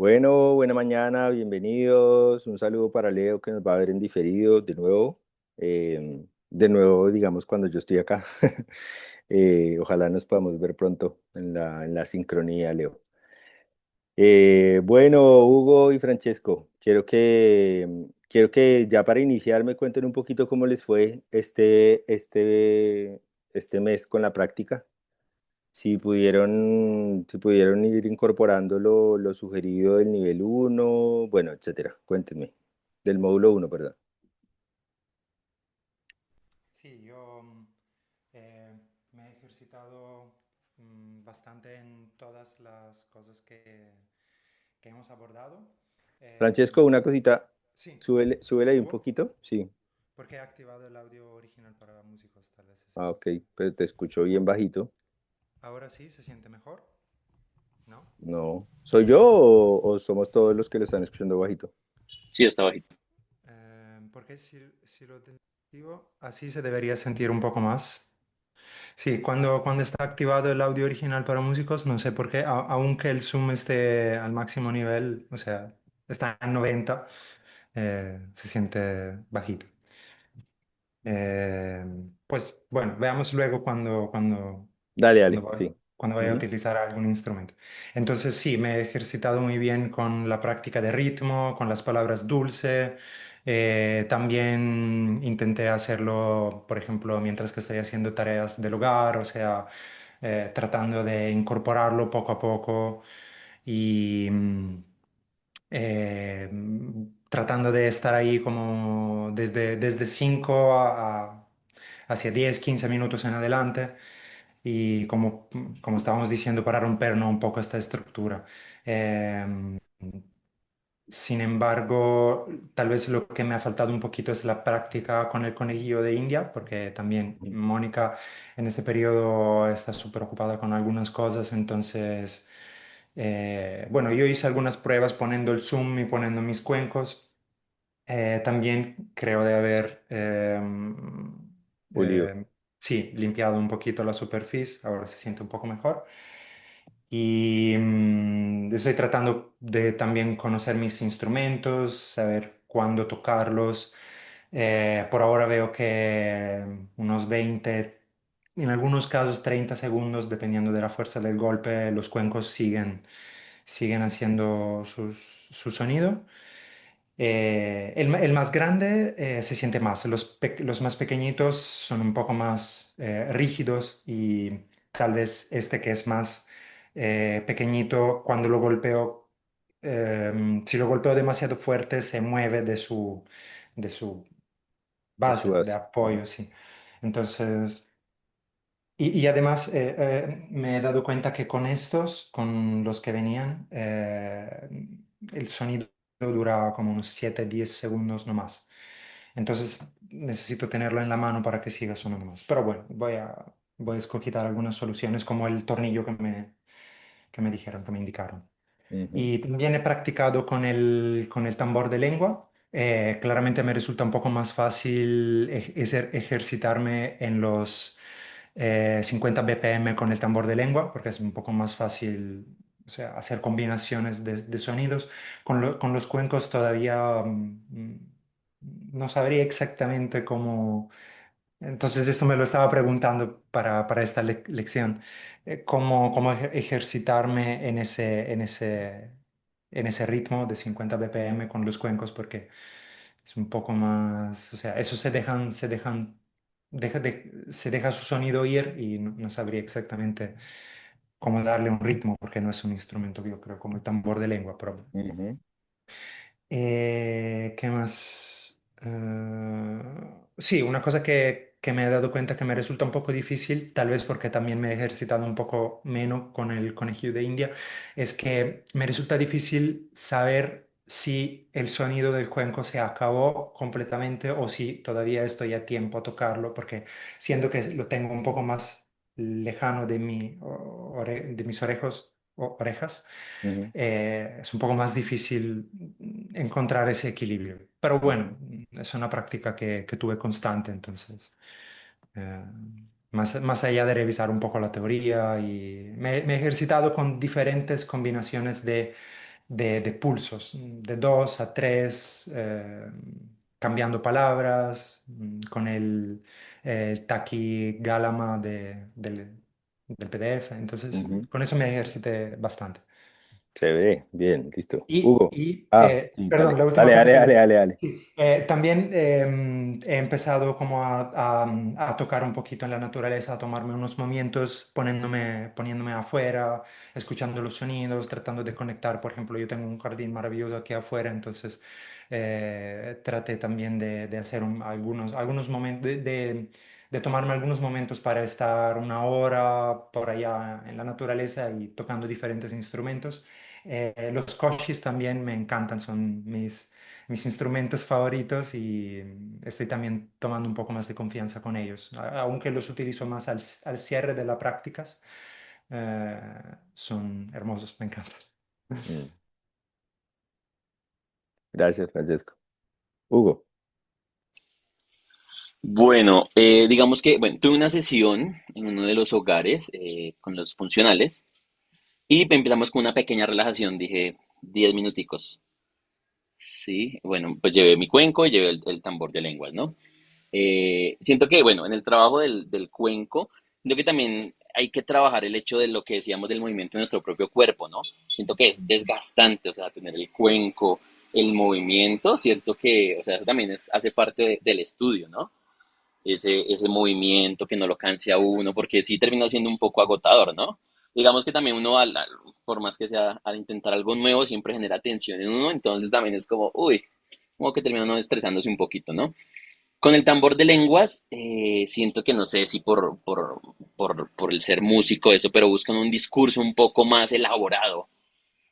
Bueno, buena mañana, bienvenidos. Un saludo para Leo que nos va a ver en diferido de nuevo. Digamos, cuando yo estoy acá. Ojalá nos podamos ver pronto en la sincronía, Leo. Bueno, Hugo y Francesco, quiero que ya para iniciar me cuenten un poquito cómo les fue este mes con la práctica. Si pudieron ir incorporando lo sugerido del nivel uno, bueno, etcétera. Cuéntenme. Del módulo uno, perdón. Sí, yo eh, me he ejercitado bastante en todas las cosas que hemos abordado. Francesco, una cosita. Sí, Súbele ahí un subo poquito. Sí. porque he activado el audio original para músicos, tal vez es Ah, eso. ok. Pero te escucho bien bajito. Ahora sí, ¿se siente mejor? ¿No? No. ¿Soy yo o somos todos los que lo están escuchando bajito? Sí, está bajito. Porque si lo desactivo, así se debería sentir un poco más. Sí, cuando está activado el audio original para músicos, no sé por qué, aunque el zoom esté al máximo nivel, o sea, está en 90, se siente bajito. Eh, pues bueno, veamos luego Dale, cuando, dale, voy- sí. cuando vaya a Ujú. utilizar algún instrumento. Entonces sí, me he ejercitado muy bien con la práctica de ritmo, con las palabras dulce. También intenté hacerlo, por ejemplo, mientras que estoy haciendo tareas del hogar, o sea, tratando de incorporarlo poco a poco y tratando de estar ahí como desde 5 hacia 10 15 minutos en adelante y como estábamos diciendo, para romper, ¿no?, un poco esta estructura. Eh, Sin embargo, tal vez lo que me ha faltado un poquito es la práctica con el conejillo de India, porque también Ujú. Mónica en este periodo está súper ocupada con algunas cosas, entonces, bueno, yo hice algunas pruebas poniendo el zoom y poniendo mis cuencos. También creo de haber, Pulido. sí, limpiado un poquito la superficie, ahora se siente un poco mejor. Y estoy tratando de también conocer mis instrumentos, saber cuándo tocarlos. Por ahora veo que unos 20, en algunos casos 30 segundos, dependiendo de la fuerza del golpe, los cuencos siguen haciendo su sonido. El más grande se siente más, los más pequeñitos son un poco más rígidos y tal vez este que es más pequeñito, cuando lo golpeo, si lo golpeo demasiado fuerte, se mueve de su De base de subas. apoyo, sí. Entonces, y además me he dado cuenta que con estos, con los que venían, el sonido dura como unos 7 10 segundos no más. Entonces necesito tenerlo en la mano para que siga sonando más. Pero bueno, voy a escoger algunas soluciones como el tornillo que me dijeron, que me indicaron. Ujú. Y también he practicado con el tambor de lengua. Claramente me resulta un poco más fácil ejercitarme en los 50 BPM con el tambor de lengua, porque es un poco más fácil, o sea, hacer combinaciones de sonidos. Con los cuencos todavía no sabría exactamente cómo. Entonces, esto me lo estaba preguntando para esta lección. ¿Cómo ejercitarme en ese ritmo de 50 BPM con los cuencos? Porque es un poco más, o sea, esos se deja su sonido ir y no sabría exactamente cómo darle un ritmo, porque no es un instrumento, yo creo, como el tambor de lengua, pero Ujú. ¿qué más? Sí, una cosa que me he dado cuenta que me resulta un poco difícil, tal vez porque también me he ejercitado un poco menos con el conejillo de India, es que me resulta difícil saber si el sonido del cuenco se acabó completamente o si todavía estoy a tiempo a tocarlo, porque siento que lo tengo un poco más lejano de mis orejas, Ujú. es un poco más difícil encontrar ese equilibrio. Pero Ujú. bueno, es una práctica que tuve constante, entonces, eh, más allá de revisar un poco la teoría, y me he ejercitado con diferentes combinaciones de pulsos, de dos a tres, cambiando palabras, con el taquigálama del PDF. Entonces, Ujú. con eso me ejercité bastante. Se ve, bien, listo. Y, Hugo. Ah, sí, perdón, dale. la última Dale, cosa dale, que dale, te... dale, dale. Sí, también he empezado como a tocar un poquito en la naturaleza, a tomarme unos momentos poniéndome afuera, escuchando los sonidos, tratando de conectar. Por ejemplo, yo tengo un jardín maravilloso aquí afuera, entonces traté también de hacer algunos momentos, de tomarme algunos momentos para estar una hora por allá en la naturaleza y tocando diferentes instrumentos. Los koshis también me encantan, son mis instrumentos favoritos y estoy también tomando un poco más de confianza con ellos. Aunque los utilizo más al cierre de las prácticas, son hermosos, me encantan. Mm, gracias, Francesco. Hugo. Bueno, digamos que, bueno, tuve una sesión en uno de los hogares con los funcionales y empezamos con una pequeña relajación, dije 10 minuticos. Sí, bueno, pues llevé mi cuenco y llevé el tambor de lenguas, ¿no? Siento que, bueno, en el trabajo del cuenco, siento que también hay que trabajar el hecho de lo que decíamos del movimiento de nuestro propio cuerpo, ¿no? Siento que es desgastante, o sea, tener el cuenco, el movimiento, siento que, o sea, eso también hace parte del estudio, ¿no? Ese movimiento que no lo canse a uno, porque sí termina siendo un poco agotador, ¿no? Digamos que también uno, por más que sea, al intentar algo nuevo, siempre genera tensión en uno, entonces también es como, uy, como que termina uno estresándose un poquito, ¿no? Con el tambor de lenguas, siento que no sé si por el ser músico, eso, pero buscan un discurso un poco más elaborado.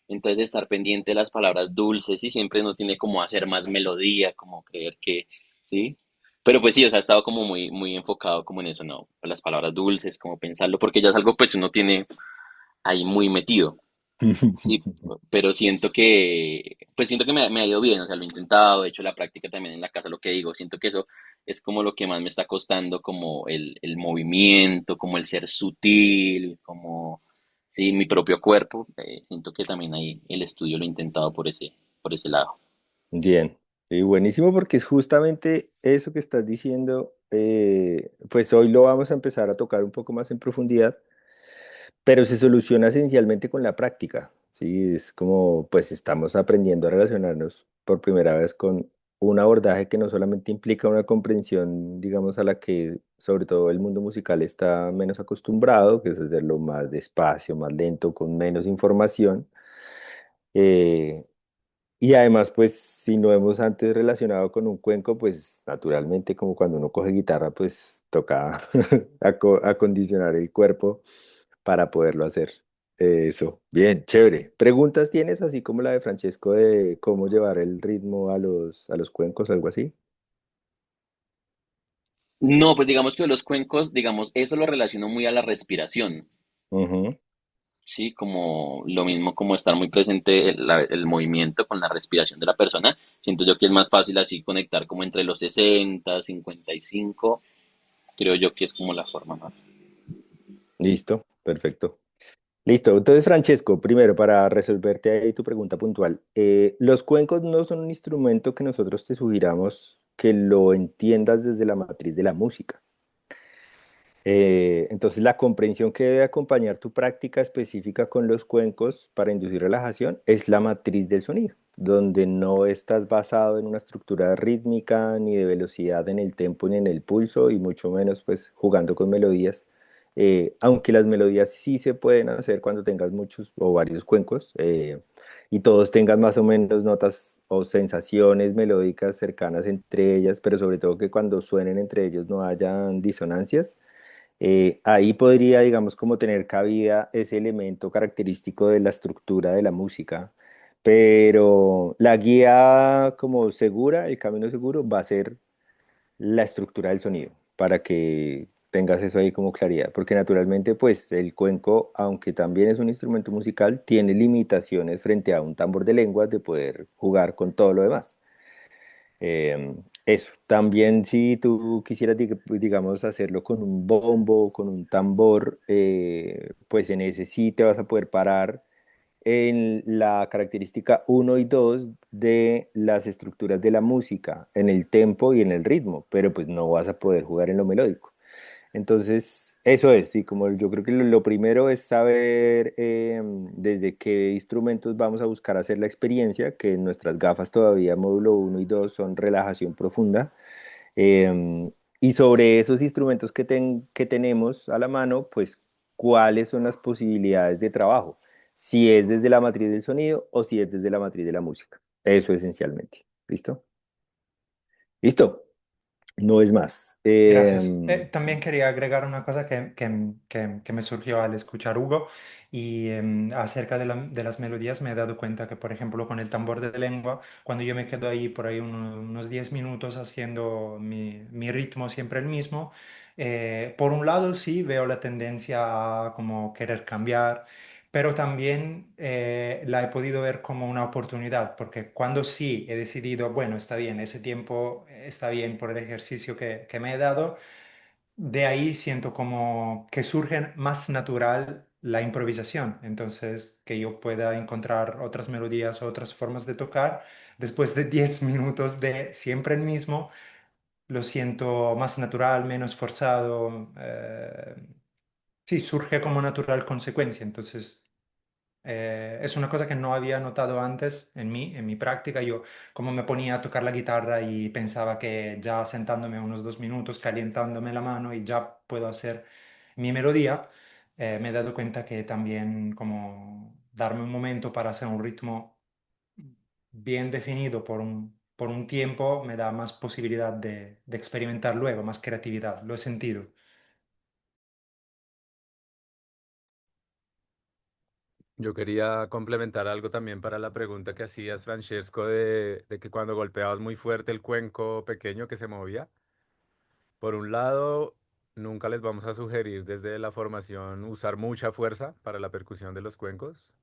Entonces, estar pendiente de las palabras dulces y siempre uno tiene como hacer más melodía, como creer que, ¿sí? Pero pues sí, o sea, ha estado como muy enfocado como en eso, ¿no? Las palabras dulces, como pensarlo, porque ya es algo pues uno tiene ahí muy metido. Sí, pero siento que me ha ido bien, o sea, lo he intentado, he hecho la práctica también en la casa, lo que digo, siento que eso es como lo que más me está costando, como el movimiento, como el ser sutil, como, sí, mi propio cuerpo, siento que también ahí el estudio lo he intentado por ese lado. Bien, y buenísimo porque es justamente eso que estás diciendo, pues hoy lo vamos a empezar a tocar un poco más en profundidad, pero se soluciona esencialmente con la práctica, ¿sí? Es como, pues estamos aprendiendo a relacionarnos por primera vez con un abordaje que no solamente implica una comprensión, digamos, a la que sobre todo el mundo musical está menos acostumbrado, que es hacerlo más despacio, más lento, con menos información. eh, y además, pues si no hemos antes relacionado con un cuenco, pues naturalmente como cuando uno coge guitarra, pues toca acondicionar el cuerpo para poderlo hacer. Eso, bien, chévere. ¿Preguntas tienes así como la de Francesco de cómo llevar el ritmo a los cuencos o algo así? No, pues digamos que los cuencos, digamos, eso lo relaciono muy a la respiración. Ujú. Sí, como lo mismo como estar muy presente el movimiento con la respiración de la persona. Siento yo que es más fácil así conectar como entre los 60, 55. Creo yo que es como la forma más. Listo, perfecto. Listo, entonces Francesco, primero para resolverte ahí tu pregunta puntual, los cuencos no son un instrumento que nosotros te sugiramos que lo entiendas desde la matriz de la música. Entonces, la comprensión que debe acompañar tu práctica específica con los cuencos para inducir relajación es la matriz del sonido, donde no estás basado en una estructura rítmica ni de velocidad en el tempo ni en el pulso y mucho menos pues jugando con melodías. Aunque las melodías sí se pueden hacer cuando tengas muchos o varios cuencos y todos tengan más o menos notas o sensaciones melódicas cercanas entre ellas, pero sobre todo que cuando suenen entre ellos no hayan disonancias. Ahí podría, digamos, como tener cabida ese elemento característico de la estructura de la música, pero la guía como segura, el camino seguro va a ser la estructura del sonido, para que tengas eso ahí como claridad, porque naturalmente pues el cuenco, aunque también es un instrumento musical, tiene limitaciones frente a un tambor de lenguas de poder jugar con todo lo demás. Eso, también si tú quisieras, digamos, hacerlo con un bombo, con un tambor, pues en ese sí te vas a poder parar en la característica uno y 2 de las estructuras de la música, en el tempo y en el ritmo, pero pues no vas a poder jugar en lo melódico. Entonces, eso es, sí, como yo creo que lo primero es saber desde qué instrumentos vamos a buscar hacer la experiencia, que en nuestras gafas todavía módulo uno y 2 son relajación profunda. Y sobre esos instrumentos que tenemos a la mano, pues cuáles son las posibilidades de trabajo, si es desde la matriz del sonido o si es desde la matriz de la música. Eso esencialmente. ¿Listo? ¿Listo? No es más. Gracias. También quería agregar una cosa que me surgió al escuchar Hugo y acerca de las melodías me he dado cuenta que, por ejemplo, con el tambor de lengua, cuando yo me quedo ahí por ahí unos 10 minutos haciendo mi ritmo siempre el mismo, por un lado sí veo la tendencia a como querer cambiar, pero también la he podido ver como una oportunidad, porque cuando sí he decidido, bueno, está bien, ese tiempo está bien por el ejercicio que me he dado, de ahí siento como que surge más natural la improvisación, entonces que yo pueda encontrar otras melodías, otras formas de tocar, después de 10 minutos de siempre el mismo, lo siento más natural, menos forzado, sí, surge como natural consecuencia, entonces... es una cosa que no había notado antes en mi práctica. Yo como me ponía a tocar la guitarra y pensaba que ya sentándome unos 2 minutos, calientándome la mano y ya puedo hacer mi melodía, me he dado cuenta que también como darme un momento para hacer un ritmo bien definido por un tiempo me da más posibilidad de experimentar luego, más creatividad. Lo he sentido. Yo quería complementar algo también para la pregunta que hacías, Francesco, de que cuando golpeabas muy fuerte el cuenco pequeño que se movía. Por un lado, nunca les vamos a sugerir desde la formación usar mucha fuerza para la percusión de los cuencos.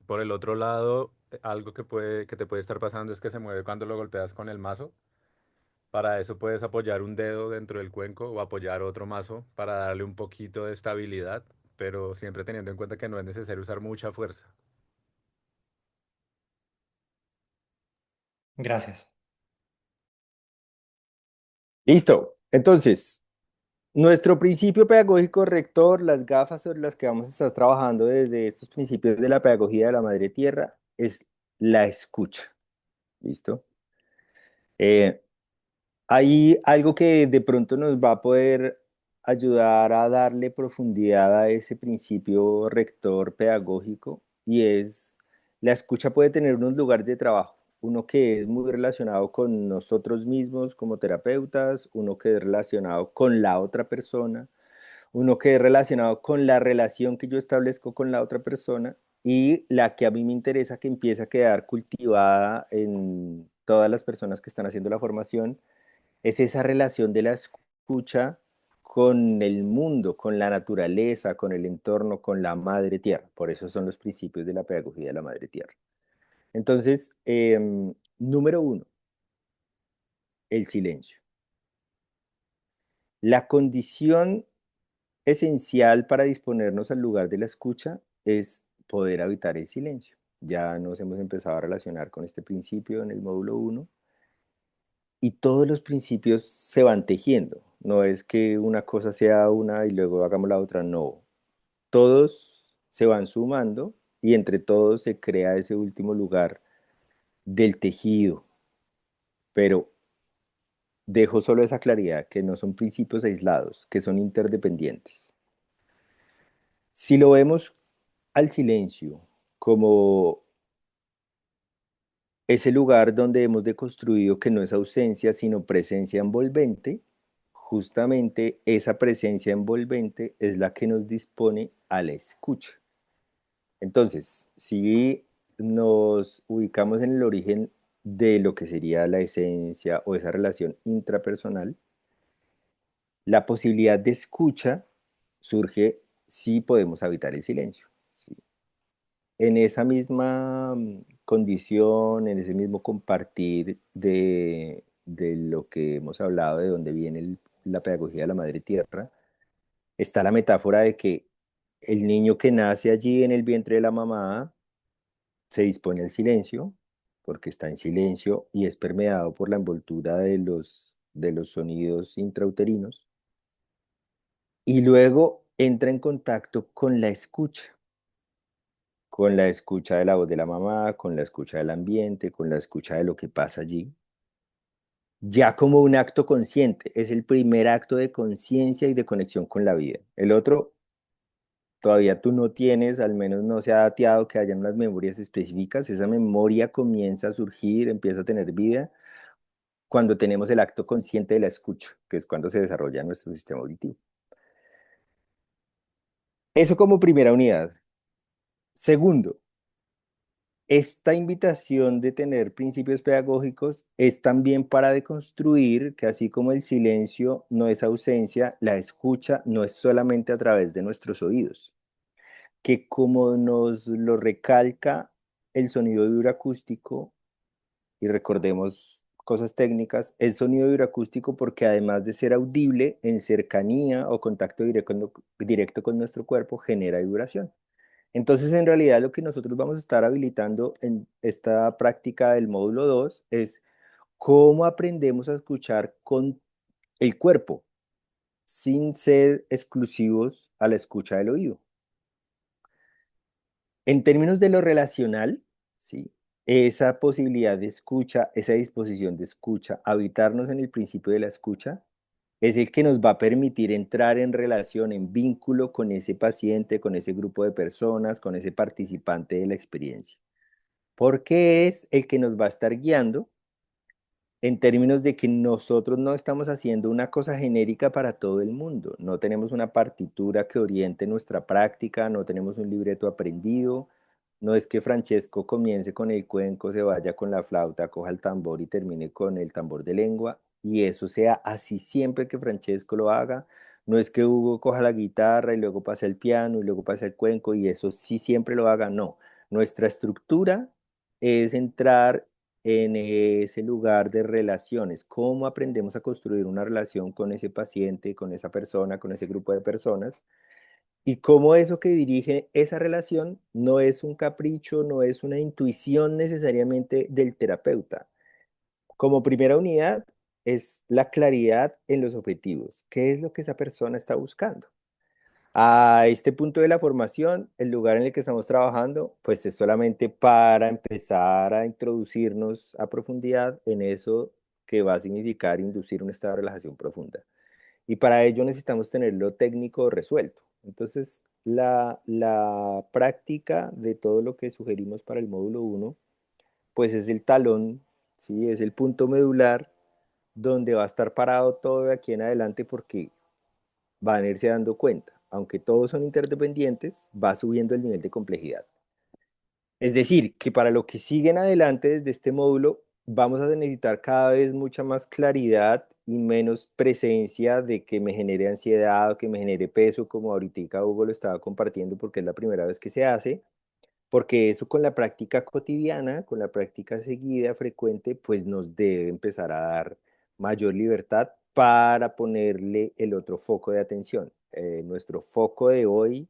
Por el otro lado, algo que te puede estar pasando es que se mueve cuando lo golpeas con el mazo. Para eso puedes apoyar un dedo dentro del cuenco o apoyar otro mazo para darle un poquito de estabilidad, pero siempre teniendo en cuenta que no es necesario usar mucha fuerza. Gracias. Listo. Entonces, nuestro principio pedagógico rector, las gafas sobre las que vamos a estar trabajando desde estos principios de la pedagogía de la madre tierra, es la escucha. ¿Listo? Eh, Hay algo que de pronto nos va a poder ayudar a darle profundidad a ese principio rector pedagógico y es la escucha puede tener unos lugares de trabajo, uno que es muy relacionado con nosotros mismos como terapeutas, uno que es relacionado con la otra persona, uno que es relacionado con la relación que yo establezco con la otra persona y la que a mí me interesa que empiece a quedar cultivada en todas las personas que están haciendo la formación es esa relación de la escucha con el mundo, con la naturaleza, con el entorno, con la madre tierra. Por eso son los principios de la pedagogía de la madre tierra. Entonces, número uno, el silencio. La condición esencial para disponernos al lugar de la escucha es poder habitar el silencio. Ya nos hemos empezado a relacionar con este principio en el módulo uno y todos los principios se van tejiendo. No es que una cosa sea una y luego hagamos la otra, no. Todos se van sumando y entre todos se crea ese último lugar del tejido. Pero dejo solo esa claridad, que no son principios aislados, que son interdependientes. Si lo vemos al silencio como ese lugar donde hemos deconstruido que no es ausencia, sino presencia envolvente, justamente esa presencia envolvente es la que nos dispone a la escucha. Entonces, si nos ubicamos en el origen de lo que sería la esencia o esa relación intrapersonal, la posibilidad de escucha surge si podemos habitar el silencio. En esa misma condición, en ese mismo compartir de lo que hemos hablado, de dónde viene la pedagogía de la madre tierra, está la metáfora de que el niño que nace allí en el vientre de la mamá se dispone al silencio, porque está en silencio y es permeado por la envoltura de los sonidos intrauterinos, y luego entra en contacto con la escucha de la voz de la mamá, con la escucha del ambiente, con la escucha de lo que pasa allí, ya como un acto consciente. Es el primer acto de conciencia y de conexión con la vida. El otro, todavía tú no tienes, al menos no se ha dateado que hayan unas memorias específicas. Esa memoria comienza a surgir, empieza a tener vida cuando tenemos el acto consciente de la escucha, que es cuando se desarrolla nuestro sistema auditivo. Eso como primera unidad. Segundo, esta invitación de tener principios pedagógicos es también para deconstruir que así como el silencio no es ausencia, la escucha no es solamente a través de nuestros oídos, que como nos lo recalca el sonido vibroacústico, y recordemos cosas técnicas, el sonido vibroacústico porque además de ser audible en cercanía o contacto directo con nuestro cuerpo, genera vibración. Entonces, en realidad, lo que nosotros vamos a estar habilitando en esta práctica del módulo 2 es cómo aprendemos a escuchar con el cuerpo, sin ser exclusivos a la escucha del oído. En términos de lo relacional, ¿sí? Esa posibilidad de escucha, esa disposición de escucha, habitarnos en el principio de la escucha, es el que nos va a permitir entrar en relación, en vínculo con ese paciente, con ese grupo de personas, con ese participante de la experiencia. Porque es el que nos va a estar guiando en términos de que nosotros no estamos haciendo una cosa genérica para todo el mundo. No tenemos una partitura que oriente nuestra práctica, no tenemos un libreto aprendido. No es que Francesco comience con el cuenco, se vaya con la flauta, coja el tambor y termine con el tambor de lengua, y eso sea así siempre que Francesco lo haga. No es que Hugo coja la guitarra y luego pase el piano y luego pase el cuenco y eso sí siempre lo haga. No, nuestra estructura es entrar en ese lugar de relaciones, cómo aprendemos a construir una relación con ese paciente, con esa persona, con ese grupo de personas, y cómo eso que dirige esa relación no es un capricho, no es una intuición necesariamente del terapeuta. Como primera unidad es la claridad en los objetivos, qué es lo que esa persona está buscando. A este punto de la formación, el lugar en el que estamos trabajando, pues es solamente para empezar a introducirnos a profundidad en eso que va a significar inducir un estado de relajación profunda. Y para ello necesitamos tener lo técnico resuelto. Entonces, la práctica de todo lo que sugerimos para el módulo 1, pues es el talón, ¿sí? Es el punto medular donde va a estar parado todo de aquí en adelante porque van a irse dando cuenta. Aunque todos son interdependientes, va subiendo el nivel de complejidad. Es decir, que para lo que siguen adelante desde este módulo, vamos a necesitar cada vez mucha más claridad y menos presencia de que me genere ansiedad o que me genere peso, como ahorita Hugo lo estaba compartiendo porque es la primera vez que se hace, porque eso con la práctica cotidiana, con la práctica seguida, frecuente, pues nos debe empezar a dar mayor libertad para ponerle el otro foco de atención. Nuestro foco de hoy,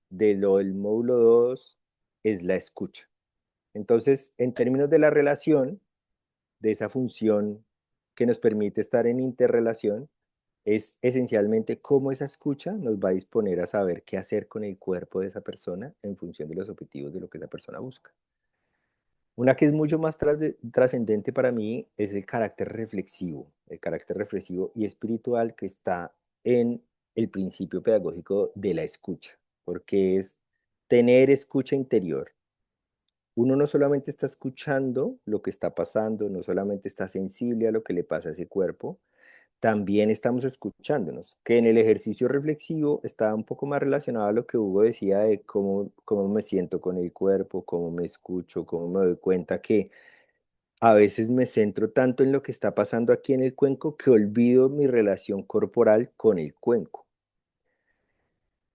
del módulo 2, es la escucha. Entonces, en términos de la relación, de esa función que nos permite estar en interrelación, es esencialmente cómo esa escucha nos va a disponer a saber qué hacer con el cuerpo de esa persona en función de los objetivos de lo que esa persona busca. Una que es mucho más trascendente para mí es el carácter reflexivo y espiritual que está en el principio pedagógico de la escucha, porque es tener escucha interior. Uno no solamente está escuchando lo que está pasando, no solamente está sensible a lo que le pasa a ese cuerpo, también estamos escuchándonos, que en el ejercicio reflexivo está un poco más relacionado a lo que Hugo decía de cómo me siento con el cuerpo, cómo me escucho, cómo me doy cuenta que a veces me centro tanto en lo que está pasando aquí en el cuenco que olvido mi relación corporal con el cuenco.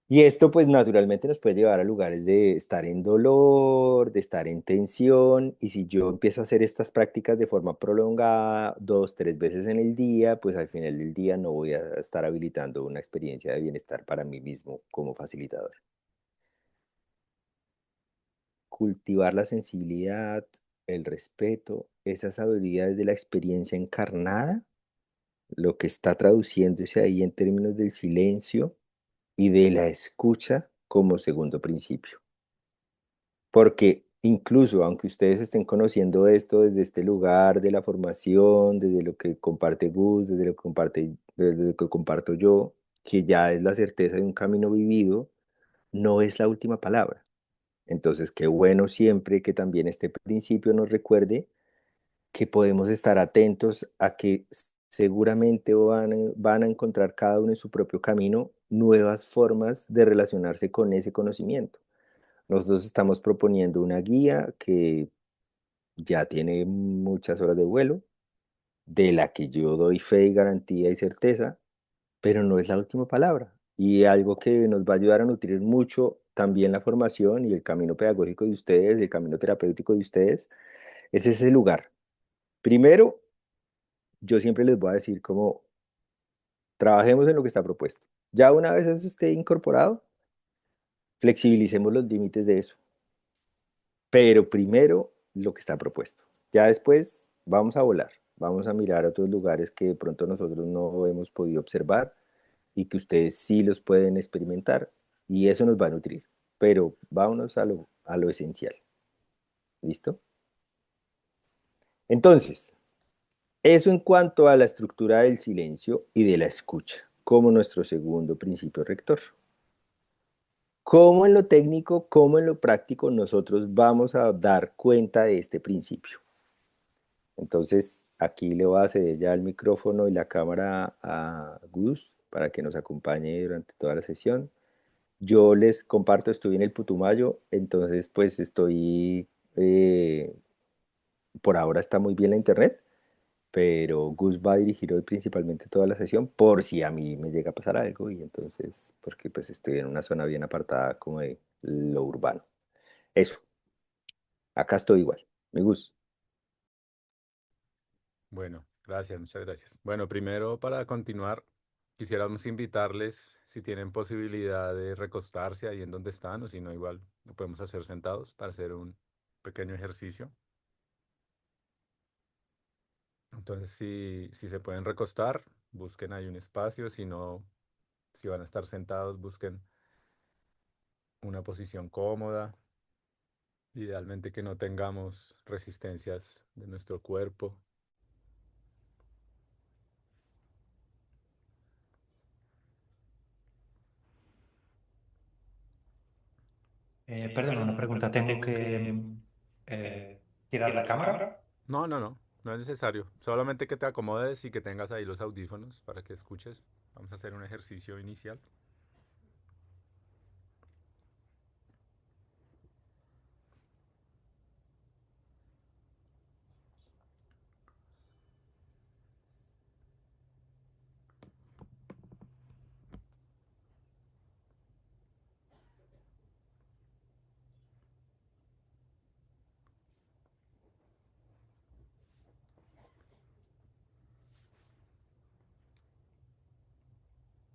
Y esto pues naturalmente nos puede llevar a lugares de estar en dolor, de estar en tensión, y si yo empiezo a hacer estas prácticas de forma prolongada, 2, 3 veces en el día, pues al final del día no voy a estar habilitando una experiencia de bienestar para mí mismo como facilitador. cultivar la sensibilidad, el respeto, esas habilidades de la experiencia encarnada, lo que está traduciéndose ahí en términos del silencio y de la escucha como segundo principio. Porque incluso aunque ustedes estén conociendo esto desde este lugar de la formación, desde lo que comparte Gus, desde lo que comparto yo, que ya es la certeza de un camino vivido, no es la última palabra. Entonces, qué bueno siempre que también este principio nos recuerde que podemos estar atentos a que seguramente van a encontrar cada uno en su propio camino nuevas formas de relacionarse con ese conocimiento. Nosotros estamos proponiendo una guía que ya tiene muchas horas de vuelo, de la que yo doy fe y garantía y certeza, pero no es la última palabra. Y algo que nos va a ayudar a nutrir mucho también la formación y el camino pedagógico de ustedes, el camino terapéutico de ustedes, es ese lugar. Primero, yo siempre les voy a decir como trabajemos en lo que está propuesto. Ya una vez eso esté incorporado, flexibilicemos los límites de eso. Pero primero lo que está propuesto. Ya después vamos a volar, vamos a mirar a otros lugares que de pronto nosotros no hemos podido observar y que ustedes sí los pueden experimentar y eso nos va a nutrir. Pero vámonos a lo esencial. ¿Listo? Entonces, eso en cuanto a la estructura del silencio y de la escucha, como nuestro segundo principio rector. ¿Cómo en lo técnico, cómo en lo práctico nosotros vamos a dar cuenta de este principio? Entonces, aquí le voy a ceder ya el micrófono y la cámara a Gus para que nos acompañe durante toda la sesión. Yo les comparto, estoy en el Putumayo, entonces pues por ahora está muy bien la internet, pero Gus va a dirigir hoy principalmente toda la sesión por si a mí me llega a pasar algo y entonces, porque pues estoy en una zona bien apartada como de lo urbano. Eso, acá estoy igual. Mi Gus. Bueno, gracias, muchas gracias. Bueno, primero para continuar, quisiéramos invitarles, si tienen posibilidad de recostarse ahí en donde están, o si no, igual lo podemos hacer sentados para hacer un pequeño ejercicio. Entonces, si se pueden recostar, busquen ahí un espacio, si no, si van a estar sentados, busquen una posición cómoda, idealmente que no tengamos resistencias de nuestro cuerpo. Perdona, una pregunta. ¿Tengo que tirar la cámara? No, no, no, no es necesario. Solamente que te acomodes y que tengas ahí los audífonos para que escuches. Vamos a hacer un ejercicio inicial.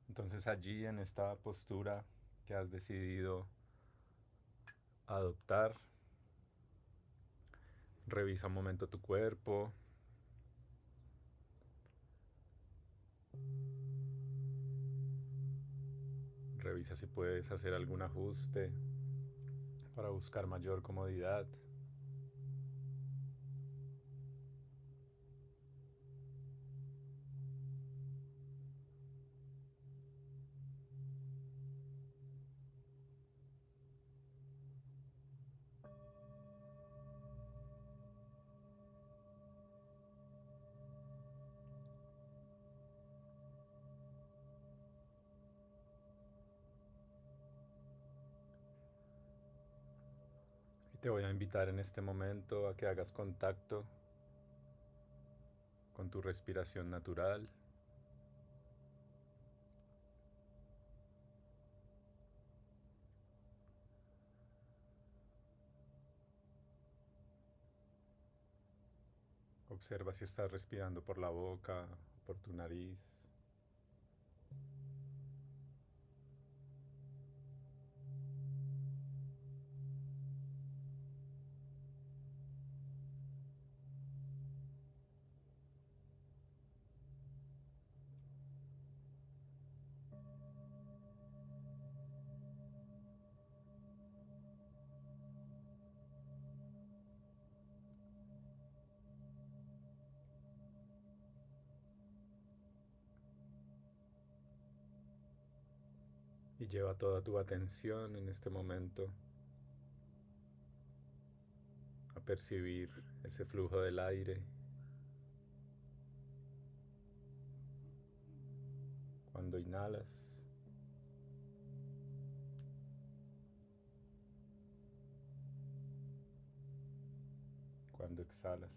Entonces allí en esta postura que has decidido adoptar, revisa un momento tu cuerpo. Revisa si puedes hacer algún ajuste para buscar mayor comodidad. Y te voy a invitar en este momento a que hagas contacto con tu respiración natural. Observa si estás respirando por la boca, por tu nariz. Y lleva toda tu atención en este momento a percibir ese flujo del aire cuando inhalas, cuando exhalas.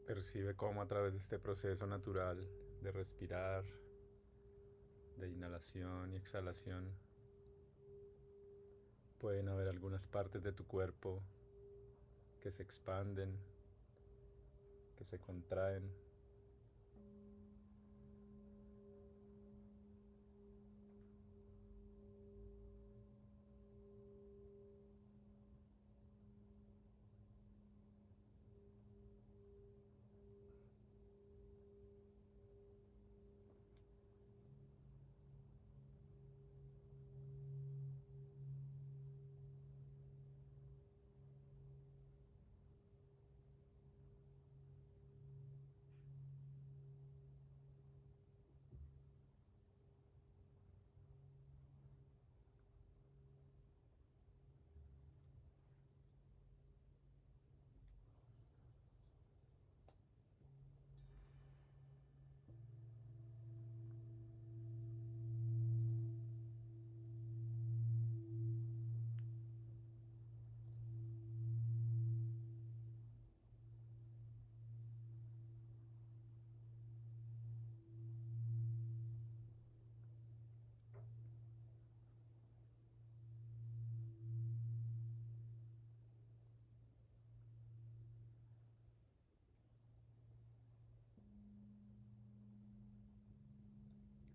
Percibe cómo a través de este proceso natural de respirar, de inhalación y exhalación, pueden haber algunas partes de tu cuerpo que se expanden, que se contraen.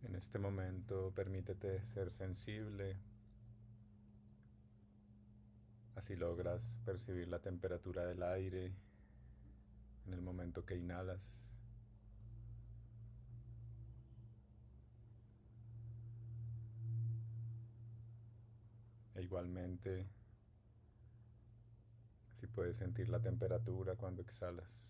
En este momento permítete ser sensible, así logras percibir la temperatura del aire en el momento que inhalas. E igualmente, si puedes sentir la temperatura cuando exhalas.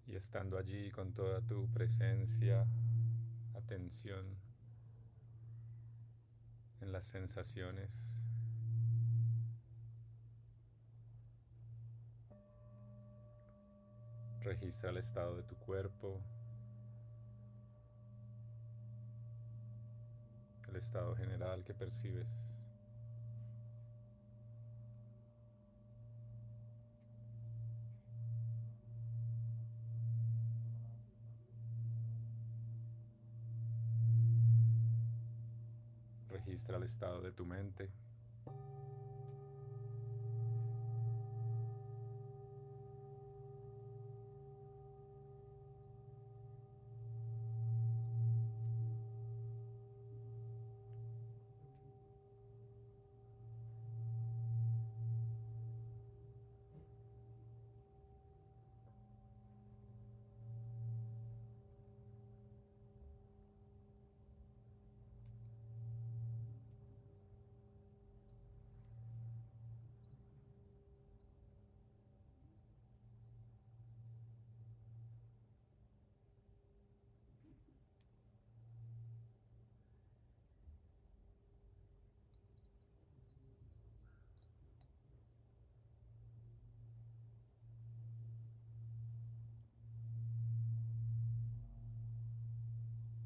Y estando allí con toda tu presencia, atención en las sensaciones, Registra el estado de tu cuerpo, el estado general que percibes. Registra el estado de tu mente.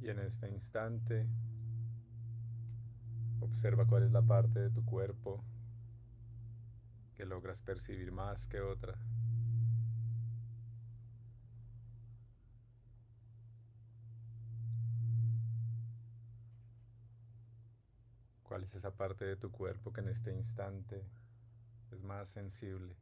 Y en este instante, observa cuál es la parte de tu cuerpo que logras percibir más que otra. ¿Cuál es esa parte de tu cuerpo que en este instante es más sensible?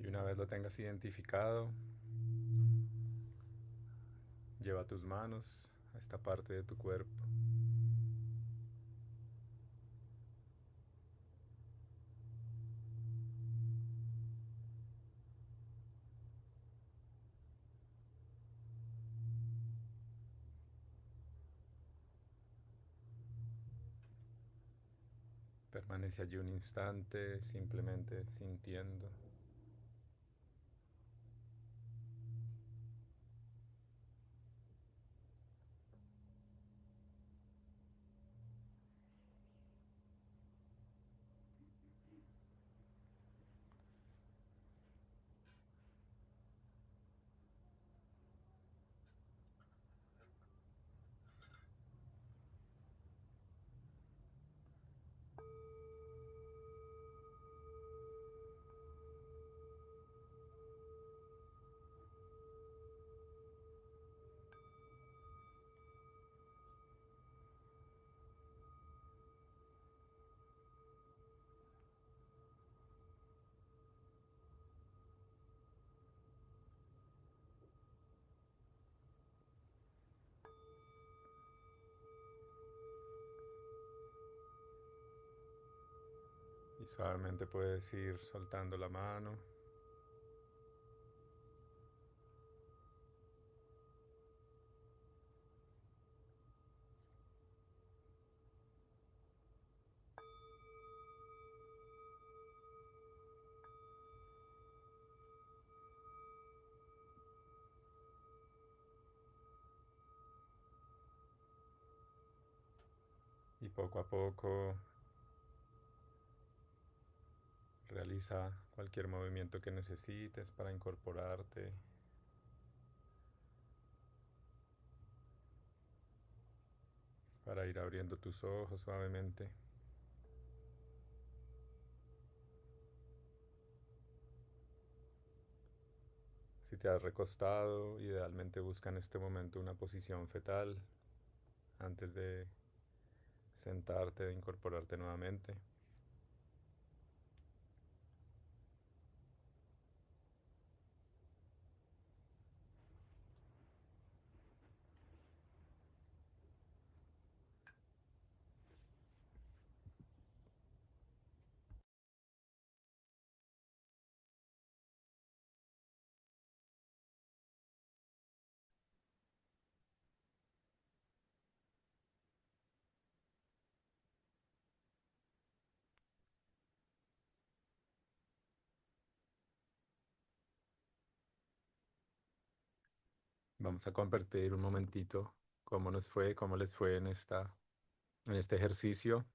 Y una vez lo tengas identificado, lleva tus manos a esta parte de tu cuerpo. Permanece allí un instante simplemente sintiendo. Y suavemente puedes ir soltando la mano. Y poco a poco realiza cualquier movimiento que necesites para incorporarte, para ir abriendo tus ojos suavemente. Si te has recostado, idealmente busca en este momento una posición fetal antes de sentarte e incorporarte nuevamente. Vamos a compartir un momentito cómo nos fue, cómo les fue en este ejercicio.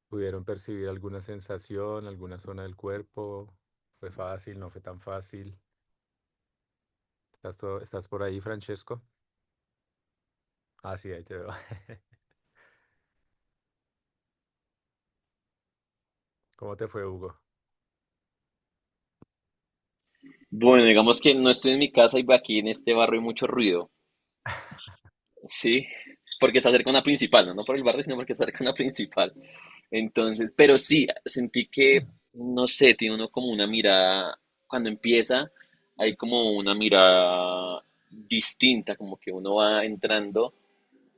¿Pudieron percibir alguna sensación, alguna zona del cuerpo? ¿Fue fácil? ¿No fue tan fácil? ¿Estás por ahí, Francesco? Ah, sí, ahí te veo. ¿Cómo te fue, Hugo? Bueno, digamos que no estoy en mi casa y aquí en este barrio hay mucho ruido. Sí, porque está cerca de una principal, ¿no? No por el barrio, sino porque está cerca de una principal. Entonces, pero sí, sentí que, no sé, tiene uno como una mirada, cuando empieza, hay como una mirada distinta, como que uno va entrando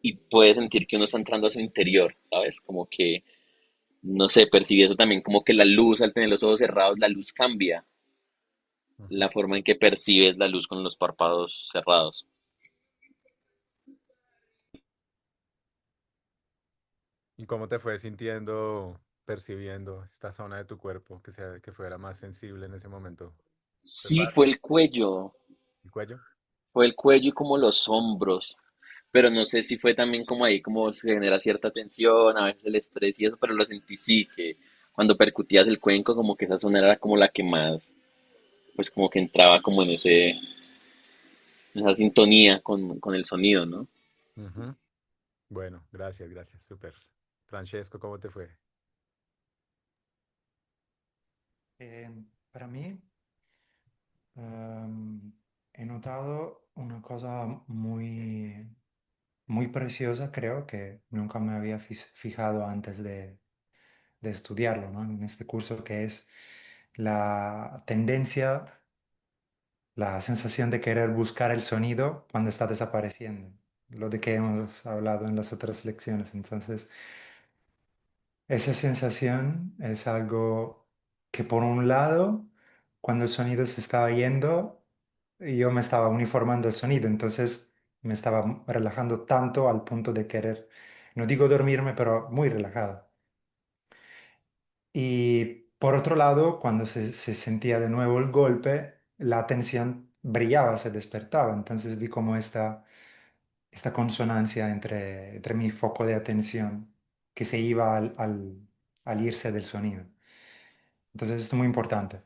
y puede sentir que uno está entrando a su interior, ¿sabes? Como que, no sé, percibe eso también, como que la luz, al tener los ojos cerrados, la luz cambia, Ujú. la forma en que percibes la luz con los párpados cerrados. ¿Y cómo te fue sintiendo, percibiendo esta zona de tu cuerpo que fuera más sensible en ese momento? ¿Fue Sí, fácil? ¿El cuello? fue el cuello y como los hombros, pero no sé si fue también como ahí, como se genera cierta tensión, a veces el estrés y eso, pero lo sentí sí, que cuando percutías el cuenco, como que esa zona era como la que más, pues como que entraba como en esa sintonía con el sonido, ¿no? Ujú. Bueno, gracias, gracias, súper. Francesco, ¿cómo te fue? Eh, para mí, he notado una cosa muy preciosa, creo, que nunca me había fijado antes de estudiarlo, ¿no? En este curso, que es la tendencia, la sensación de querer buscar el sonido cuando está desapareciendo, lo de que hemos hablado en las otras lecciones. Entonces, esa sensación es algo que por un lado, cuando el sonido se estaba yendo, yo me estaba uniformando el sonido, entonces me estaba relajando tanto al punto de querer, no digo dormirme, pero muy relajado. Y por otro lado, cuando se sentía de nuevo el golpe, la atención brillaba, se despertaba. Entonces vi como esta consonancia entre mi foco de atención que se iba al irse del sonido. Entonces esto es muy importante.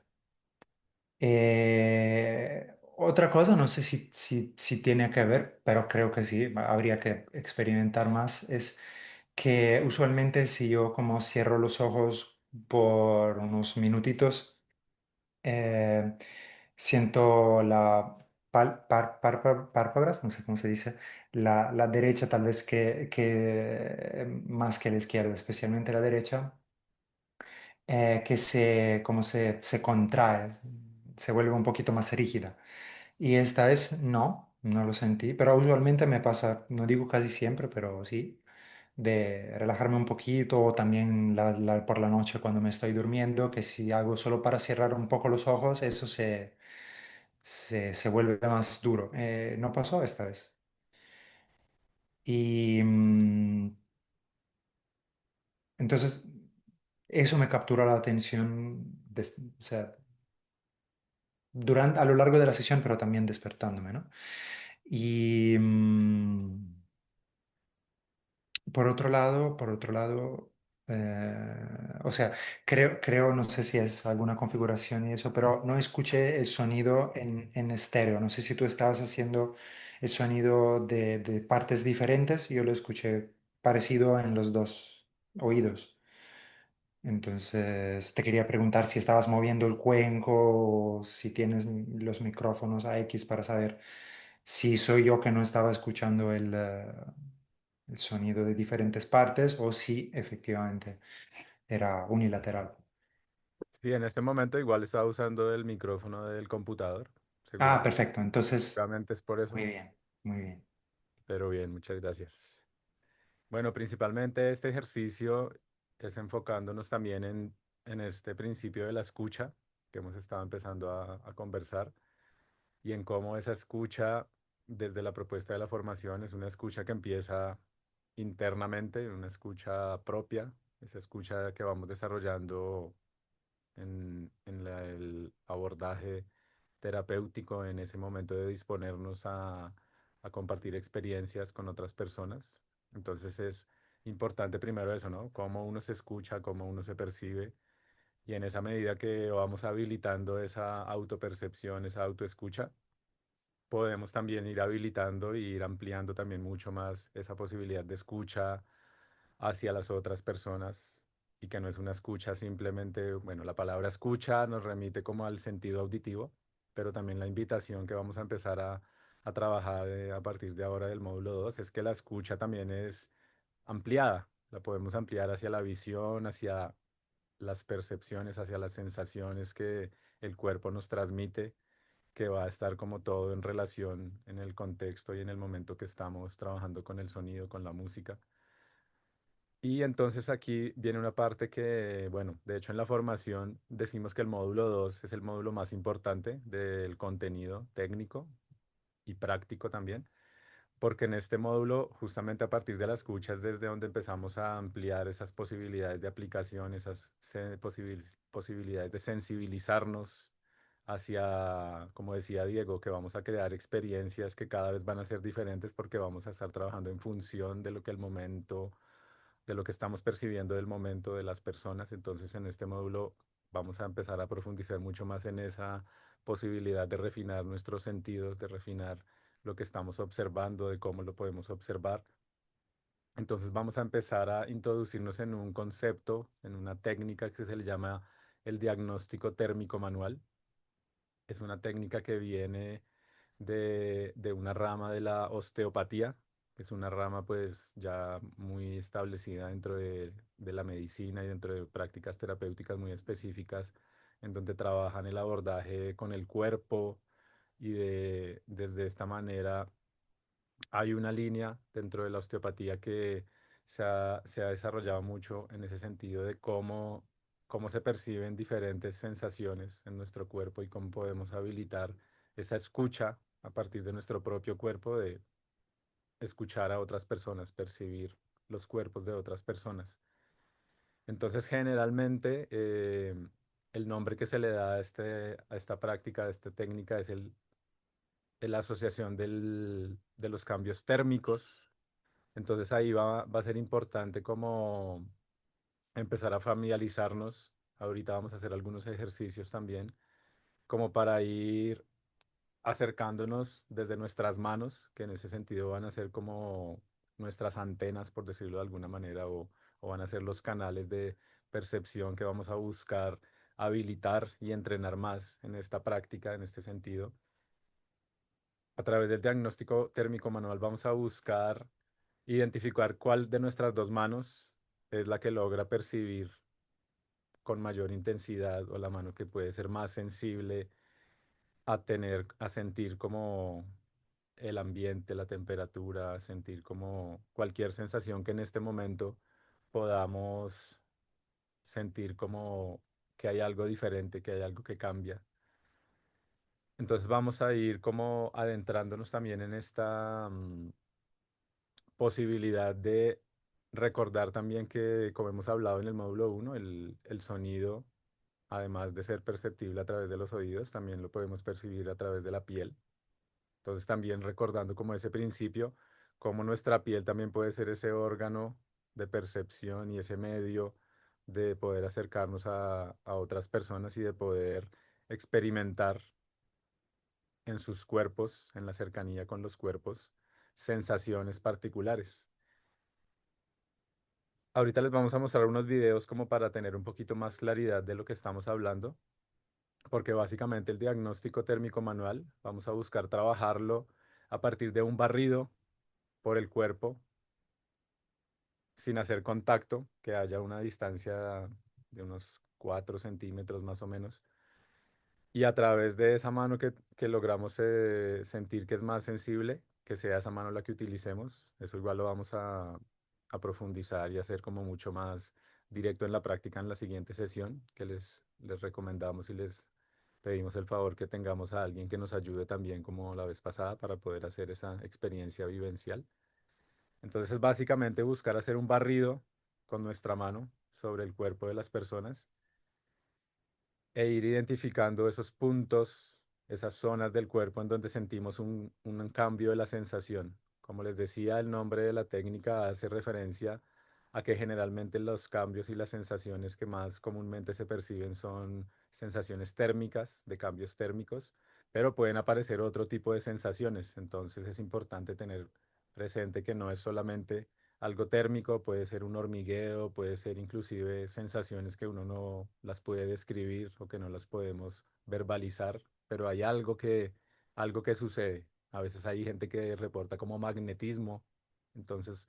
Otra cosa, no sé si tiene que ver, pero creo que sí, habría que experimentar más, es que usualmente si yo como cierro los ojos por unos minutitos, eh, siento la párpadas, no sé cómo se dice, la derecha tal vez que más que la izquierda, especialmente la derecha, que como se contrae, se vuelve un poquito más rígida. Y esta vez no lo sentí, pero usualmente me pasa, no digo casi siempre, pero sí, de relajarme un poquito o también por la noche cuando me estoy durmiendo, que si hago solo para cerrar un poco los ojos, eso se vuelve más duro. No pasó esta vez. Y entonces eso me captura la atención, o sea, a lo largo de la sesión, pero también despertándome, ¿no? Y por otro lado, o sea, creo, no sé si es alguna configuración y eso, pero no escuché el sonido en estéreo. No sé si tú estabas haciendo el sonido de partes diferentes, yo lo escuché parecido en los dos oídos. Entonces, te quería preguntar si estabas moviendo el cuenco o si tienes los micrófonos a X para saber si soy yo que no estaba escuchando el sonido de diferentes partes o si efectivamente era unilateral. Sí, en este momento igual estaba usando el micrófono del computador. Ah, perfecto. Entonces, Seguramente es por eso, muy bien, muy bien. pero bien, muchas gracias. Bueno, principalmente este ejercicio es enfocándonos también en este principio de la escucha que hemos estado empezando a conversar y en cómo esa escucha desde la propuesta de la formación es una escucha que empieza internamente, una escucha propia, esa escucha que vamos desarrollando en el abordaje terapéutico en ese momento de disponernos a compartir experiencias con otras personas. Entonces es importante primero eso, ¿no? Cómo uno se escucha, cómo uno se percibe. Y en esa medida que vamos habilitando esa autopercepción, esa autoescucha, podemos también ir habilitando y ir ampliando también mucho más esa posibilidad de escucha hacia las otras personas y que no es una escucha simplemente, bueno, la palabra escucha nos remite como al sentido auditivo, pero también la invitación que vamos a empezar a trabajar a partir de ahora del módulo 2 es que la escucha también es ampliada, la podemos ampliar hacia la visión, hacia las percepciones, hacia las sensaciones que el cuerpo nos transmite, que va a estar como todo en relación en el contexto y en el momento que estamos trabajando con el sonido, con la música. Y entonces aquí viene una parte que, bueno, de hecho en la formación decimos que el módulo 2 es el módulo más importante del contenido técnico y práctico también, porque en este módulo, justamente a partir de la escucha, es desde donde empezamos a ampliar esas posibilidades de aplicación, esas posibilidades de sensibilizarnos hacia, como decía Diego, que vamos a crear experiencias que cada vez van a ser diferentes porque vamos a estar trabajando en función de lo que el momento, de lo que estamos percibiendo del momento de las personas. Entonces, en este módulo vamos a empezar a profundizar mucho más en esa posibilidad de refinar nuestros sentidos, de refinar lo que estamos observando, de cómo lo podemos observar. Entonces vamos a empezar a introducirnos en un concepto, en una técnica que se le llama el diagnóstico térmico manual. Es una técnica que viene de una rama de la osteopatía, que es una rama pues ya muy establecida dentro de la medicina y dentro de prácticas terapéuticas muy específicas, en donde trabajan el abordaje con el cuerpo y desde esta manera hay una línea dentro de la osteopatía que se ha desarrollado mucho en ese sentido de cómo se perciben diferentes sensaciones en nuestro cuerpo y cómo podemos habilitar esa escucha a partir de nuestro propio cuerpo, de escuchar a otras personas, percibir los cuerpos de otras personas. Entonces, generalmente, el nombre que se le da a esta práctica, a esta técnica, es la asociación de los cambios térmicos. Entonces ahí va a ser importante como empezar a familiarizarnos. Ahorita vamos a hacer algunos ejercicios también, como para ir acercándonos desde nuestras manos, que en ese sentido van a ser como nuestras antenas, por decirlo de alguna manera, o van a ser los canales de percepción que vamos a buscar habilitar y entrenar más en esta práctica, en este sentido. A través del diagnóstico térmico manual vamos a buscar identificar cuál de nuestras dos manos es la que logra percibir con mayor intensidad o la mano que puede ser más sensible a sentir como el ambiente, la temperatura, a sentir como cualquier sensación que en este momento podamos sentir como que hay algo diferente, que hay algo que cambia. Entonces vamos a ir como adentrándonos también en esta posibilidad de recordar también que, como hemos hablado en el módulo uno, el sonido, además de ser perceptible a través de los oídos, también lo podemos percibir a través de la piel. Entonces también recordando como ese principio, cómo nuestra piel también puede ser ese órgano de percepción y ese medio de poder acercarnos a otras personas y de poder experimentar en sus cuerpos, en la cercanía con los cuerpos, sensaciones particulares. Ahorita les vamos a mostrar unos videos como para tener un poquito más claridad de lo que estamos hablando, porque básicamente el diagnóstico térmico manual vamos a buscar trabajarlo a partir de un barrido por el cuerpo sin hacer contacto, que haya una distancia de unos 4 centímetros más o menos. Y a través de esa mano que logramos sentir que es más sensible, que sea esa mano la que utilicemos, eso igual lo vamos a profundizar y hacer como mucho más directo en la práctica en la siguiente sesión, que les recomendamos y les pedimos el favor que tengamos a alguien que nos ayude también como la vez pasada para poder hacer esa experiencia vivencial. Entonces es básicamente buscar hacer un barrido con nuestra mano sobre el cuerpo de las personas e ir identificando esos puntos esas zonas del cuerpo en donde sentimos un cambio de la sensación. Como les decía, el nombre de la técnica hace referencia a que generalmente los cambios y las sensaciones que más comúnmente se perciben son sensaciones térmicas, de cambios térmicos, pero pueden aparecer otro tipo de sensaciones. Entonces es importante tener presente que no es solamente algo térmico, puede ser un hormigueo, puede ser inclusive sensaciones que uno no las puede describir o que no las podemos verbalizar, pero hay algo que sucede. A veces hay gente que reporta como magnetismo, entonces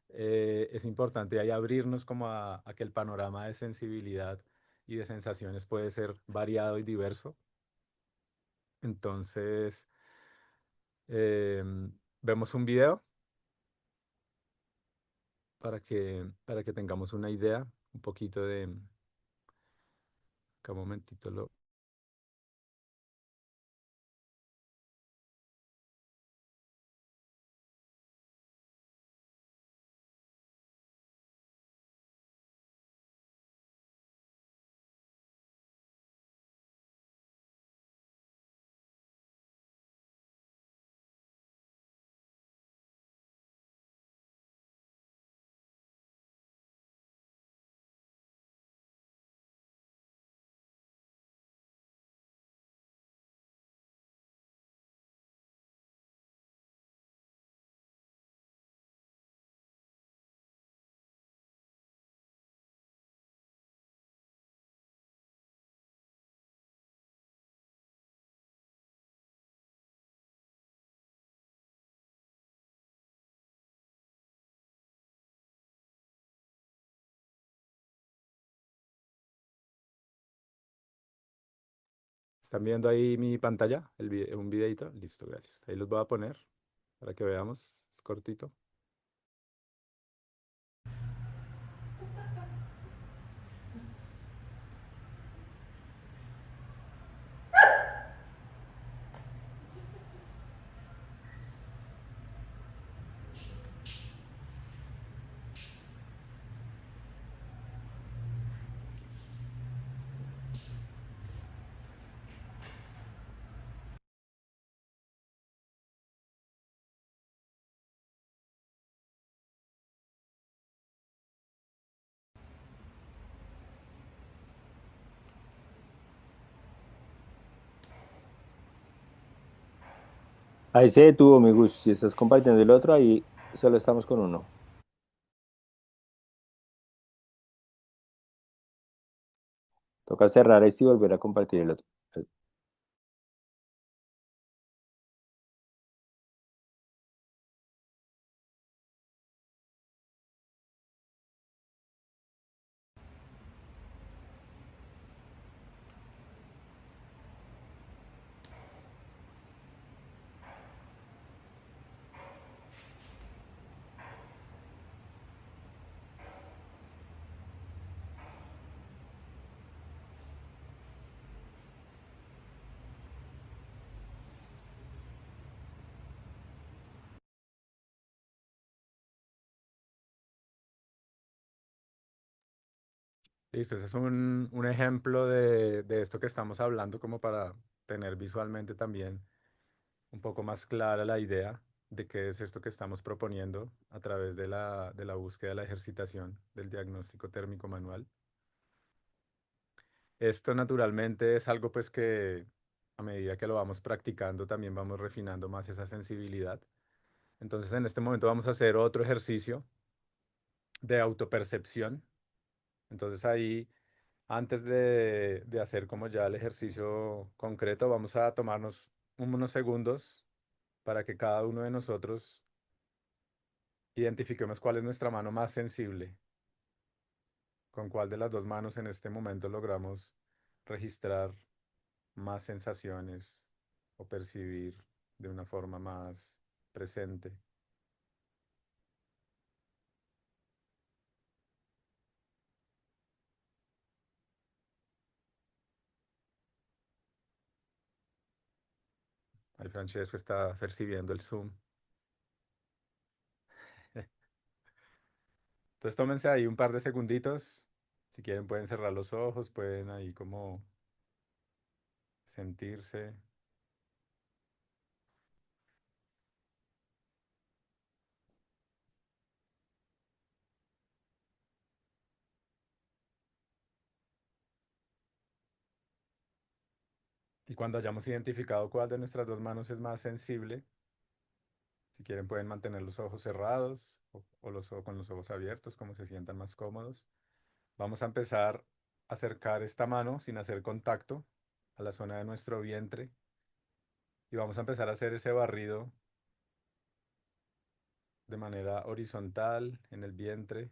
es importante ahí abrirnos como a que el panorama de sensibilidad y de sensaciones puede ser variado y diverso. Entonces, vemos un video para que tengamos una idea, un poquito de, acá un momentito lo... ¿Están viendo ahí mi pantalla? Un videito. Listo, gracias. Ahí los voy a poner para que veamos. Es cortito. Ahí se detuvo, mi Gus. Si estás compartiendo el otro, ahí solo estamos con uno. Toca cerrar este y volver a compartir el otro. Listo, ese es un ejemplo de esto que estamos hablando como para tener visualmente también un poco más clara la idea de qué es esto que estamos proponiendo a través de la búsqueda de la ejercitación del diagnóstico térmico manual. Esto naturalmente es algo pues que a medida que lo vamos practicando también vamos refinando más esa sensibilidad. Entonces en este momento vamos a hacer otro ejercicio de autopercepción. Entonces ahí, antes de hacer como ya el ejercicio concreto, vamos a tomarnos unos segundos para que cada uno de nosotros identifiquemos cuál es nuestra mano más sensible, con cuál de las dos manos en este momento logramos registrar más sensaciones o percibir de una forma más presente. Ahí Francesco está percibiendo el zoom. Entonces tómense ahí un par de segunditos. Si quieren pueden cerrar los ojos, pueden ahí como sentirse. Y cuando hayamos identificado cuál de nuestras dos manos es más sensible, si quieren pueden mantener los ojos cerrados o con los ojos abiertos, como se sientan más cómodos. Vamos a empezar a acercar esta mano sin hacer contacto a la zona de nuestro vientre y vamos a empezar a hacer ese barrido de manera horizontal en el vientre,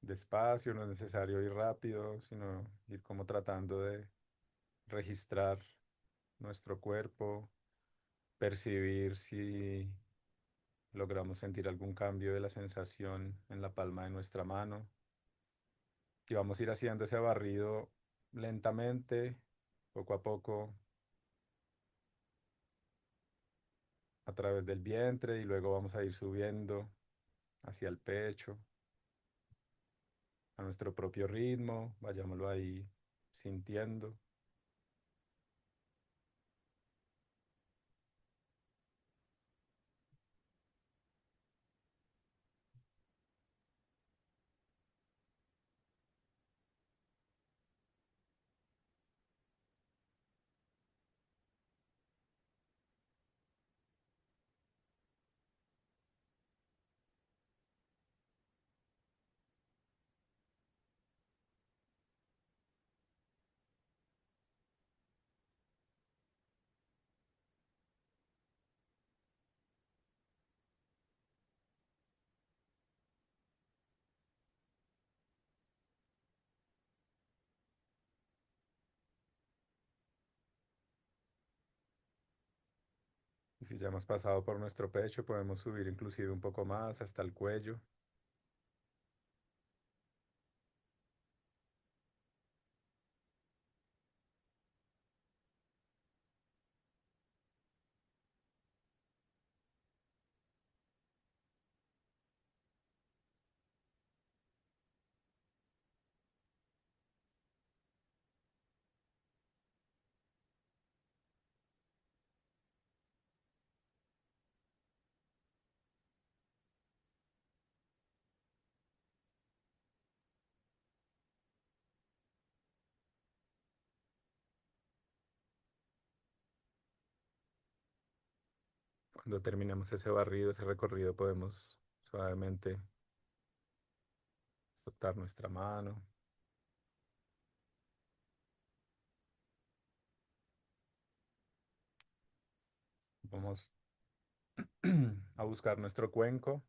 despacio, no es necesario ir rápido, sino ir como tratando de registrar nuestro cuerpo, percibir si logramos sentir algún cambio de la sensación en la palma de nuestra mano. Y vamos a ir haciendo ese barrido lentamente, poco a poco, a través del vientre y luego vamos a ir subiendo hacia el pecho, a nuestro propio ritmo, vayámoslo ahí sintiendo. Y si ya hemos pasado por nuestro pecho, podemos subir inclusive un poco más hasta el cuello. Cuando terminemos ese barrido, ese recorrido, podemos suavemente soltar nuestra mano. Vamos a buscar nuestro cuenco.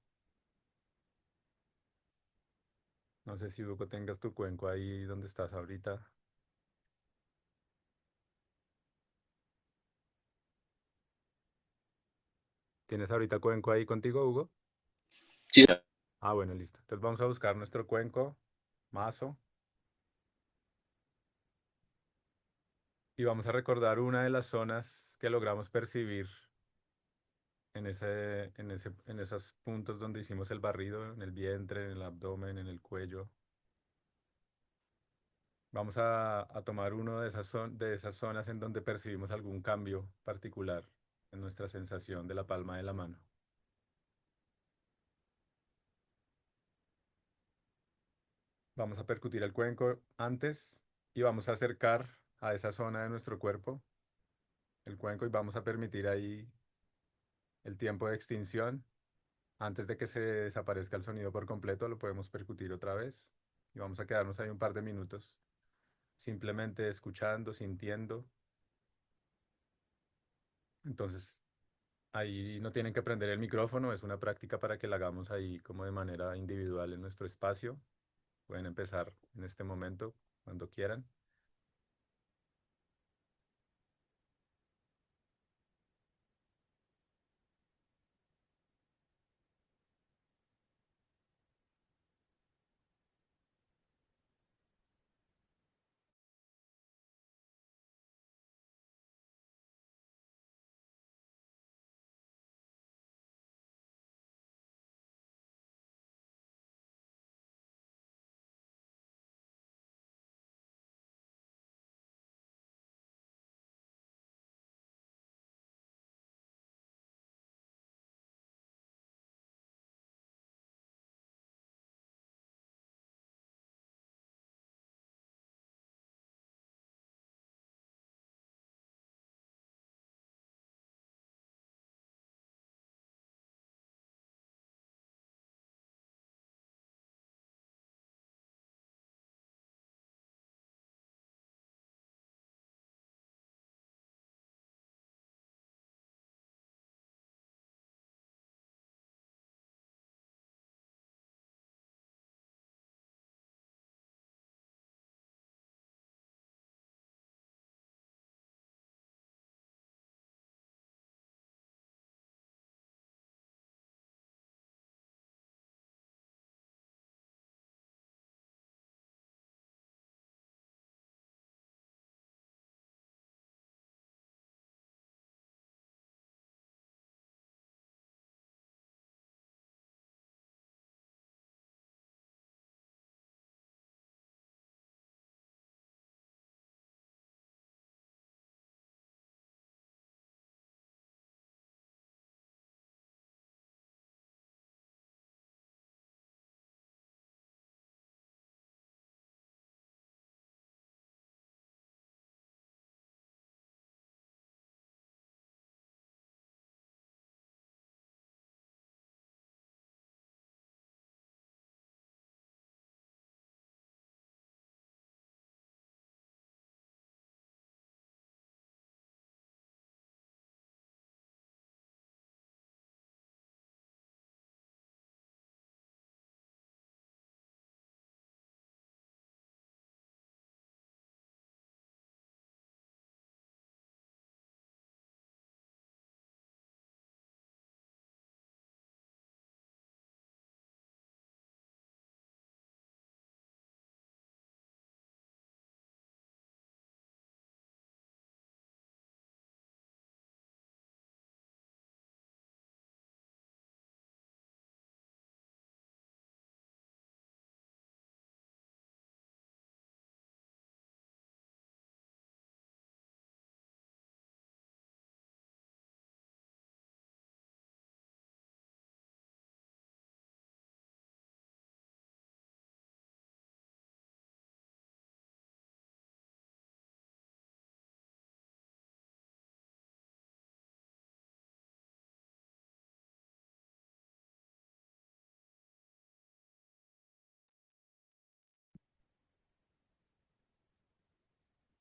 No sé si Hugo tengas tu cuenco ahí donde estás ahorita. ¿Tienes ahorita cuenco ahí contigo, Hugo? Sí, Ah, bueno, listo. Entonces vamos a buscar nuestro cuenco, mazo, y vamos a recordar una de las zonas que logramos percibir en esos puntos donde hicimos el barrido, en el vientre, en el abdomen, en el cuello. Vamos a tomar uno de de esas zonas en donde percibimos algún cambio particular en nuestra sensación de la palma de la mano. Vamos a percutir el cuenco antes y vamos a acercar a esa zona de nuestro cuerpo el cuenco y vamos a permitir ahí el tiempo de extinción. Antes de que se desaparezca el sonido por completo, lo podemos percutir otra vez y vamos a quedarnos ahí un par de minutos, simplemente escuchando, sintiendo. Entonces, ahí no tienen que prender el micrófono, es una práctica para que la hagamos ahí como de manera individual en nuestro espacio. Pueden empezar en este momento, cuando quieran.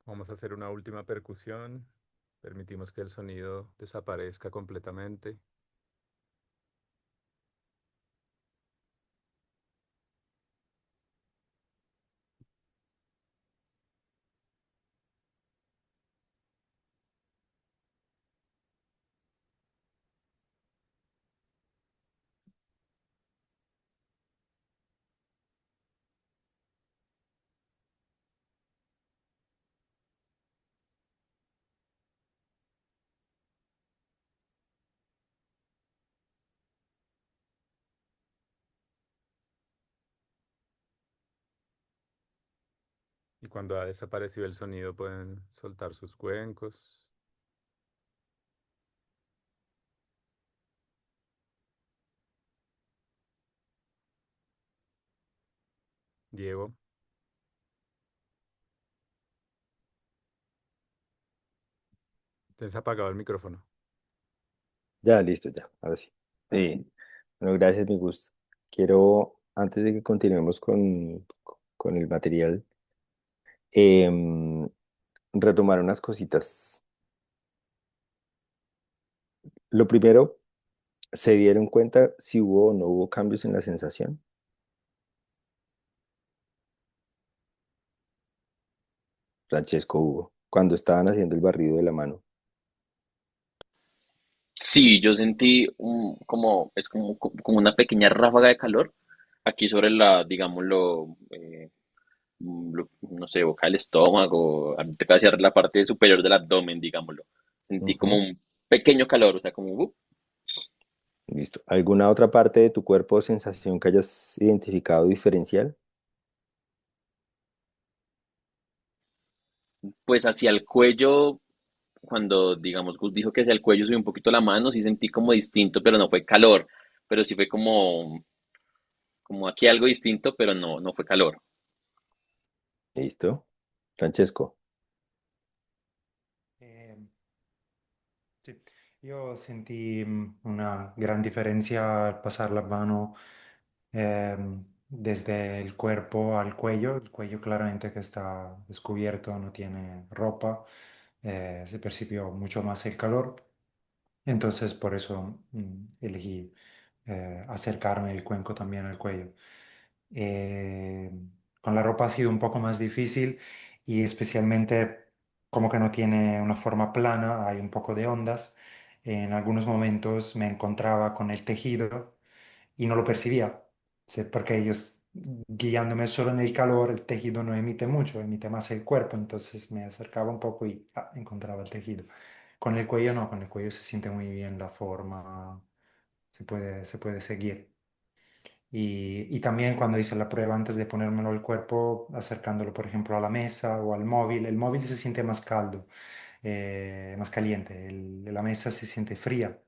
Vamos a hacer una última percusión. Permitimos que el sonido desaparezca completamente. Y cuando ha desaparecido el sonido pueden soltar sus cuencos. Diego, te has apagado el micrófono. Ya, listo, ya, ahora sí. Bueno, gracias, mi gusto. Quiero, antes de que continuemos con el material, em, retomar unas cositas. Lo primero, ¿se dieron cuenta si hubo o no hubo cambios en la sensación? Francesco, hubo, cuando estaban haciendo el barrido de la mano. Sí, yo sentí como, es como una pequeña ráfaga de calor aquí sobre la, digámoslo, no sé, boca del estómago, casi la parte superior del abdomen, digámoslo. Sentí como Ujú, un pequeño calor, o sea, como, listo. ¿Alguna otra parte de tu cuerpo o sensación que hayas identificado diferencial? pues hacia el cuello, cuando, digamos, Gus dijo que hacia el cuello subí un poquito la mano, sí sentí como distinto, pero no fue calor, pero sí fue como aquí algo distinto, pero no fue calor. Listo. Francesco. Eh, sí, io sentì una gran diferencia al pasar la mano desde el cuerpo al cuello. El cuello claramente que está descubierto, no tiene ropa, se percibió mucho más el calor. Entonces por eso elegí acercarme el cuenco también al cuello. Eh, con la ropa ha sido un poco más difícil y especialmente como que no tiene una forma plana, hay un poco de ondas. En algunos momentos me encontraba con el tejido y no lo percibía, sí, porque ellos guiándome solo en el calor, el tejido no emite mucho, emite más el cuerpo, entonces me acercaba un poco y encontraba el tejido. Con el cuello no, con el cuello se siente muy bien la forma, se puede seguir. Y también cuando hice la prueba antes de ponérmelo al cuerpo, acercándolo, por ejemplo, a la mesa o al móvil, el móvil se siente más caldo, más caliente, la mesa se siente fría.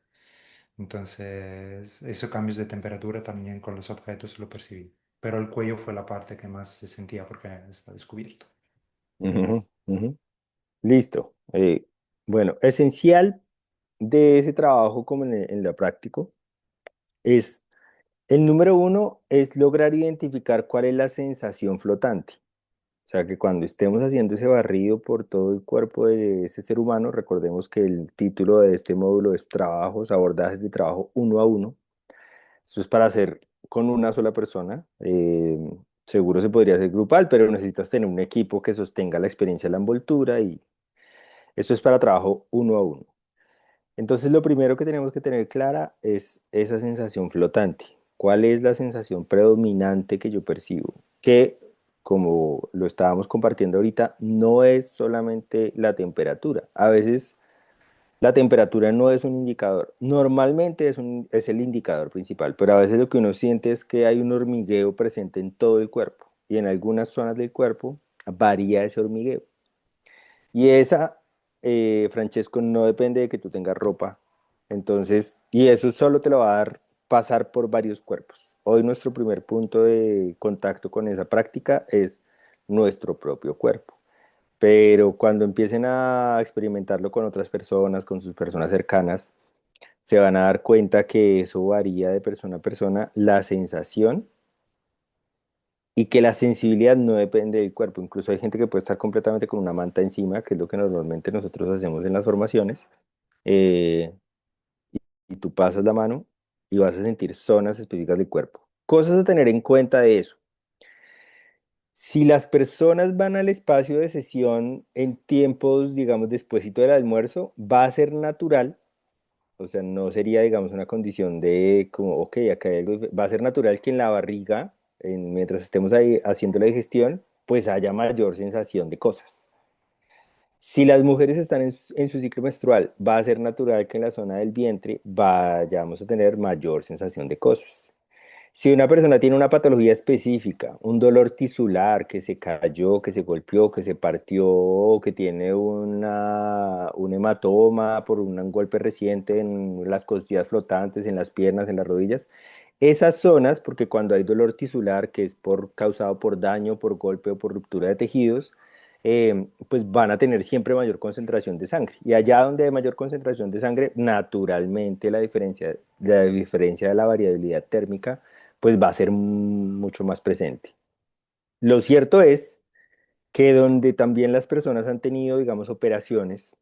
Entonces, esos cambios de temperatura también con los objetos lo percibí. Pero el cuello fue la parte que más se sentía porque está descubierto. Ujú, ujú. Listo. Bueno, esencial de ese trabajo como en lo práctico es, el número uno es lograr identificar cuál es la sensación flotante. O sea, que cuando estemos haciendo ese barrido por todo el cuerpo de ese ser humano, recordemos que el título de este módulo es Trabajos, abordajes de trabajo uno a uno. Esto es para hacer con una sola persona. Seguro se podría hacer grupal, pero necesitas tener un equipo que sostenga la experiencia de la envoltura y esto es para trabajo uno a uno. Entonces, lo primero que tenemos que tener clara es esa sensación flotante. ¿Cuál es la sensación predominante que yo percibo? Que, como lo estábamos compartiendo ahorita, no es solamente la temperatura. A veces la temperatura no es un indicador. Normalmente es el indicador principal, pero a veces lo que uno siente es que hay un hormigueo presente en todo el cuerpo y en algunas zonas del cuerpo varía ese hormigueo. Y esa, Francesco, no depende de que tú tengas ropa. Entonces, y eso solo te lo va a dar pasar por varios cuerpos. Hoy nuestro primer punto de contacto con esa práctica es nuestro propio cuerpo. Pero cuando empiecen a experimentarlo con otras personas, con sus personas cercanas, se van a dar cuenta que eso varía de persona a persona. La sensación y que la sensibilidad no depende del cuerpo. Incluso hay gente que puede estar completamente con una manta encima, que es lo que normalmente nosotros hacemos en las formaciones, eh, y tú pasas la mano y vas a sentir zonas específicas del cuerpo. Cosas a tener en cuenta de eso. Si las personas van al espacio de sesión en tiempos, digamos, despuesito del almuerzo, va a ser natural, o sea, no sería, digamos, una condición de como, ok, acá hay algo, va a ser natural que en la barriga, mientras estemos ahí haciendo la digestión, pues haya mayor sensación de cosas. Si las mujeres están en su ciclo menstrual, va a ser natural que en la zona del vientre vayamos a tener mayor sensación de cosas. Si una persona tiene una patología específica, un dolor tisular, que se cayó, que se golpeó, que se partió, que tiene un hematoma por un golpe reciente en las costillas flotantes, en las piernas, en las rodillas, esas zonas, porque cuando hay dolor tisular, que es causado por daño, por golpe o por ruptura de tejidos, pues van a tener siempre mayor concentración de sangre. Y allá donde hay mayor concentración de sangre, naturalmente la diferencia de la variabilidad térmica pues va a ser mucho más presente. Lo cierto es que donde también las personas han tenido, digamos, operaciones,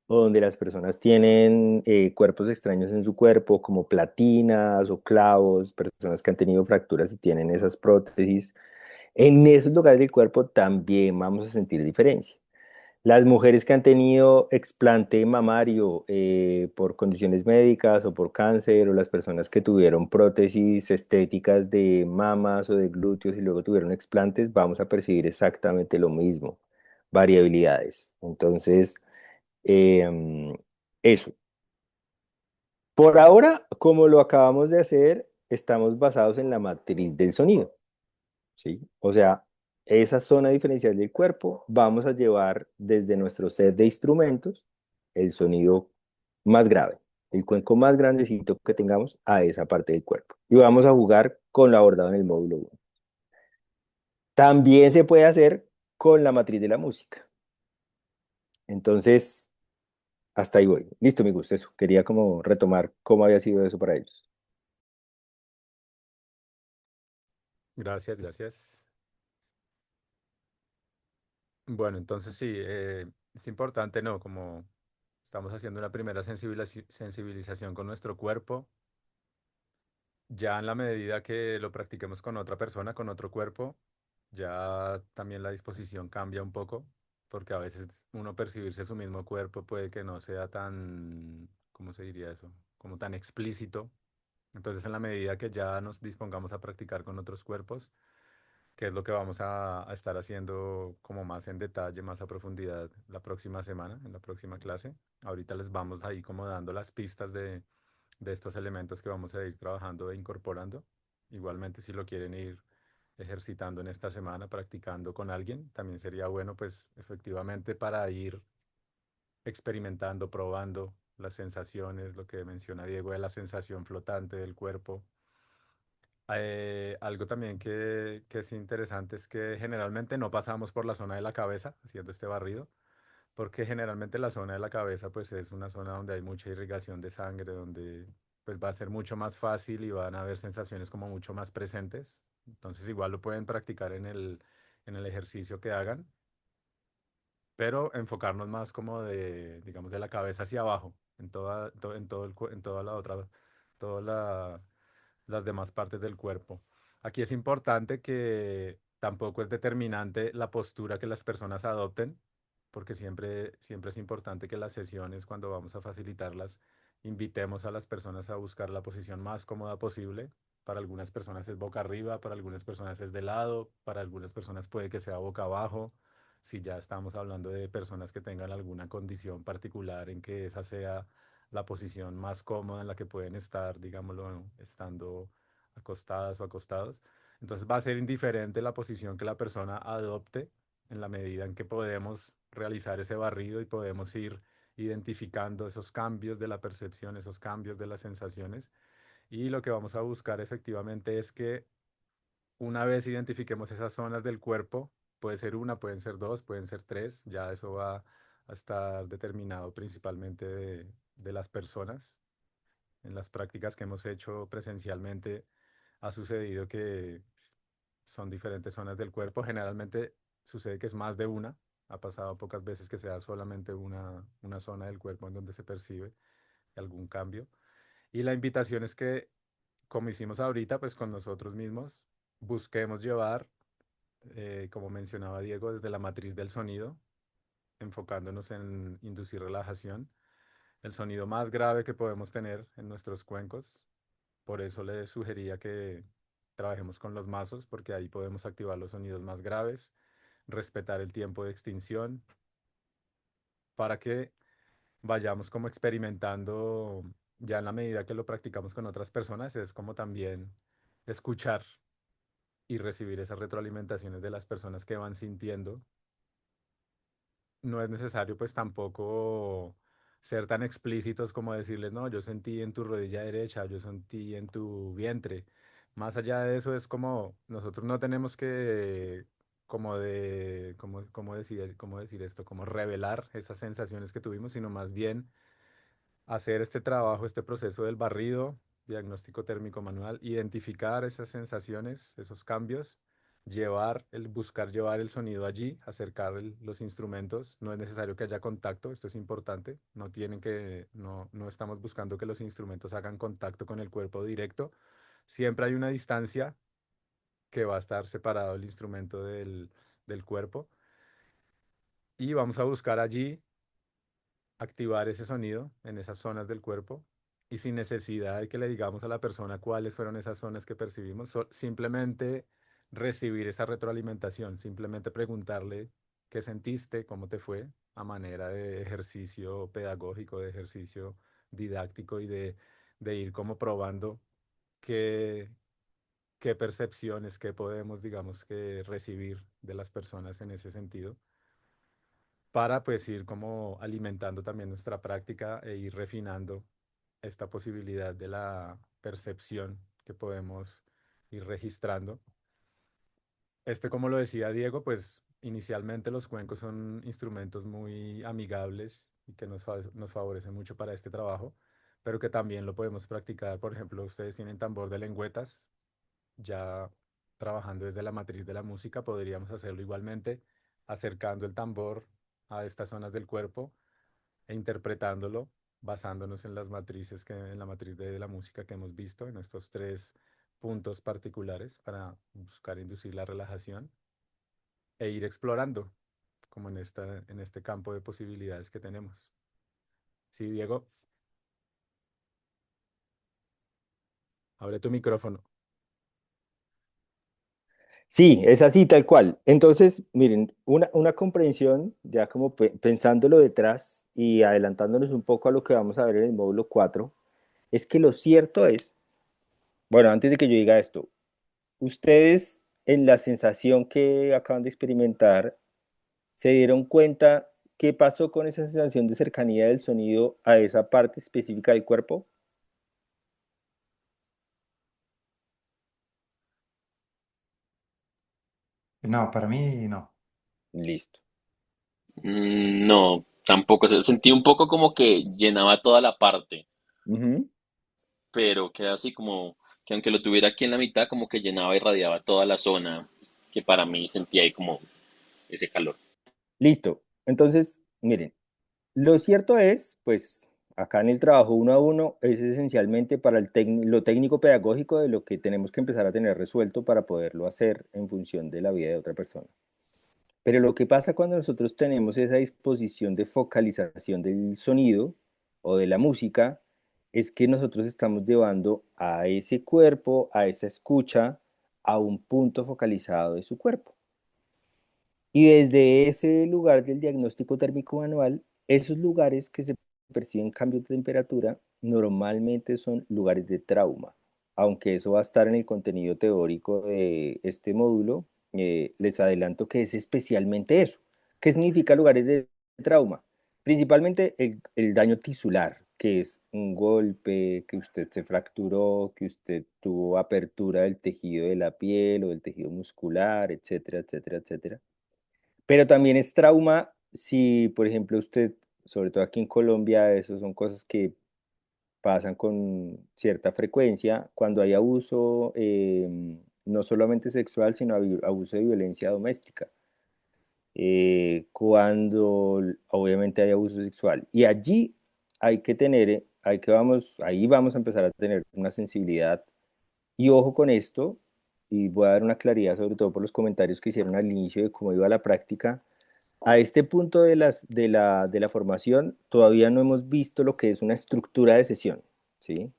o donde las personas tienen cuerpos extraños en su cuerpo, como platinas o clavos, personas que han tenido fracturas y tienen esas prótesis, en esos lugares del cuerpo también vamos a sentir diferencia. Las mujeres que han tenido explante mamario por condiciones médicas o por cáncer, o las personas que tuvieron prótesis estéticas de mamas o de glúteos y luego tuvieron explantes, vamos a percibir exactamente lo mismo, variabilidades. Entonces, eso. Por ahora, como lo acabamos de hacer, estamos basados en la matriz del sonido. ¿Sí? O sea, esa zona diferencial del cuerpo vamos a llevar desde nuestro set de instrumentos el sonido más grave, el cuenco más grandecito que tengamos a esa parte del cuerpo. Y vamos a jugar con lo abordado en el módulo 1. También se puede hacer con la matriz de la música. Entonces, hasta ahí voy. Listo, mi gusto, eso. Quería como retomar cómo había sido eso para ellos. Gracias, gracias. Bueno, entonces sí, es importante, ¿no? Como estamos haciendo una primera sensibilización con nuestro cuerpo, ya en la medida que lo practiquemos con otra persona, con otro cuerpo, ya también la disposición cambia un poco, porque a veces uno percibirse su mismo cuerpo puede que no sea tan, ¿cómo se diría eso? Como tan explícito. Entonces, en la medida que ya nos dispongamos a practicar con otros cuerpos, que es lo que vamos a estar haciendo como más en detalle, más a profundidad la próxima semana, en la próxima clase. Ahorita les vamos ahí como dando las pistas de estos elementos que vamos a ir trabajando e incorporando. Igualmente, si lo quieren ir ejercitando en esta semana, practicando con alguien, también sería bueno, pues efectivamente para ir experimentando, probando las sensaciones, lo que menciona Diego de la sensación flotante del cuerpo. Algo también que es interesante es que generalmente no pasamos por la zona de la cabeza haciendo este barrido, porque generalmente la zona de la cabeza pues es una zona donde hay mucha irrigación de sangre, donde pues va a ser mucho más fácil y van a haber sensaciones como mucho más presentes. Entonces igual lo pueden practicar en el ejercicio que hagan, pero enfocarnos más como de, digamos, de la cabeza hacia abajo, en todo en toda la otra, toda las demás partes del cuerpo. Aquí es importante que tampoco es determinante la postura que las personas adopten, porque siempre es importante que las sesiones, cuando vamos a facilitarlas, invitemos a las personas a buscar la posición más cómoda posible. Para algunas personas es boca arriba, para algunas personas es de lado, para algunas personas puede que sea boca abajo. Si ya estamos hablando de personas que tengan alguna condición particular en que esa sea la posición más cómoda en la que pueden estar, digámoslo, estando acostadas o acostados. Entonces va a ser indiferente la posición que la persona adopte en la medida en que podemos realizar ese barrido y podemos ir identificando esos cambios de la percepción, esos cambios de las sensaciones. Y lo que vamos a buscar efectivamente es que una vez identifiquemos esas zonas del cuerpo, puede ser una, pueden ser dos, pueden ser tres, ya eso va a estar determinado principalmente de las personas. En las prácticas que hemos hecho presencialmente ha sucedido que son diferentes zonas del cuerpo. Generalmente sucede que es más de una. Ha pasado pocas veces que sea solamente una zona del cuerpo en donde se percibe algún cambio. Y la invitación es que, como hicimos ahorita, pues con nosotros mismos, busquemos llevar, como mencionaba Diego, desde la matriz del sonido, enfocándonos en inducir relajación, el sonido más grave que podemos tener en nuestros cuencos. Por eso les sugería que trabajemos con los mazos, porque ahí podemos activar los sonidos más graves, respetar el tiempo de extinción, para que vayamos como experimentando ya en la medida que lo practicamos con otras personas, es como también escuchar y recibir esas retroalimentaciones de las personas que van sintiendo. No es necesario pues tampoco ser tan explícitos como decirles, no, yo sentí en tu rodilla derecha, yo sentí en tu vientre. Más allá de eso es como nosotros no tenemos que cómo decir esto, como revelar esas sensaciones que tuvimos, sino más bien hacer este trabajo, este proceso del barrido, diagnóstico térmico manual, identificar esas sensaciones, esos cambios, buscar llevar el sonido allí, acercar los instrumentos. No es necesario que haya contacto, esto es importante. No estamos buscando que los instrumentos hagan contacto con el cuerpo directo. Siempre hay una distancia que va a estar separado el instrumento del cuerpo. Y vamos a buscar allí activar ese sonido en esas zonas del cuerpo y sin necesidad de que le digamos a la persona cuáles fueron esas zonas que percibimos, simplemente recibir esa retroalimentación, simplemente preguntarle qué sentiste, cómo te fue, a manera de ejercicio pedagógico, de ejercicio didáctico y de ir como probando qué, qué percepciones, qué podemos, digamos, que recibir de las personas en ese sentido para pues ir como alimentando también nuestra práctica e ir refinando esta posibilidad de la percepción que podemos ir registrando. Como lo decía Diego, pues inicialmente los cuencos son instrumentos muy amigables y que nos favorecen mucho para este trabajo, pero que también lo podemos practicar. Por ejemplo, ustedes tienen tambor de lengüetas, ya trabajando desde la matriz de la música, podríamos hacerlo igualmente, acercando el tambor a estas zonas del cuerpo e interpretándolo basándonos en en la matriz de la música que hemos visto, en estos tres puntos particulares para buscar inducir la relajación e ir explorando como en este campo de posibilidades que tenemos. Sí, Diego, abre tu micrófono. Sí, es así, tal cual. Entonces, miren, una comprensión, ya como pensándolo detrás y adelantándonos un poco a lo que vamos a ver en el módulo 4, es que lo cierto es, bueno, antes de que yo diga esto, ustedes en la sensación que acaban de experimentar, ¿se dieron cuenta qué pasó con esa sensación de cercanía del sonido a esa parte específica del cuerpo? No, para mí no. Listo. No, tampoco. Sentí un poco como que llenaba toda la parte, Ujú. pero queda así como que aunque lo tuviera aquí en la mitad, como que llenaba y radiaba toda la zona que para mí sentía ahí como ese calor. Listo. Entonces, miren, lo cierto es, pues, acá en el trabajo uno a uno es esencialmente para lo técnico pedagógico de lo que tenemos que empezar a tener resuelto para poderlo hacer en función de la vida de otra persona. Pero lo que pasa cuando nosotros tenemos esa disposición de focalización del sonido o de la música es que nosotros estamos llevando a ese cuerpo, a esa escucha, a un punto focalizado de su cuerpo. Y desde ese lugar del diagnóstico térmico manual, esos lugares que se perciben cambios de temperatura normalmente son lugares de trauma. Aunque eso va a estar en el contenido teórico de este módulo, les adelanto que es especialmente eso. ¿Qué significa lugares de trauma? Principalmente el daño tisular, que es un golpe, que usted se fracturó, que usted tuvo apertura del tejido de la piel o del tejido muscular, etcétera, etcétera, etcétera. Pero también es trauma si, por ejemplo, usted, sobre todo aquí en Colombia, eso son cosas que pasan con cierta frecuencia, cuando hay abuso no solamente sexual, sino abuso de violencia doméstica, cuando obviamente hay abuso sexual. Y allí hay que tener, ahí vamos a empezar a tener una sensibilidad. Y ojo con esto, y voy a dar una claridad sobre todo por los comentarios que hicieron al inicio de cómo iba la práctica. A este punto de la formación, todavía no hemos visto lo que es una estructura de sesión, ¿sí?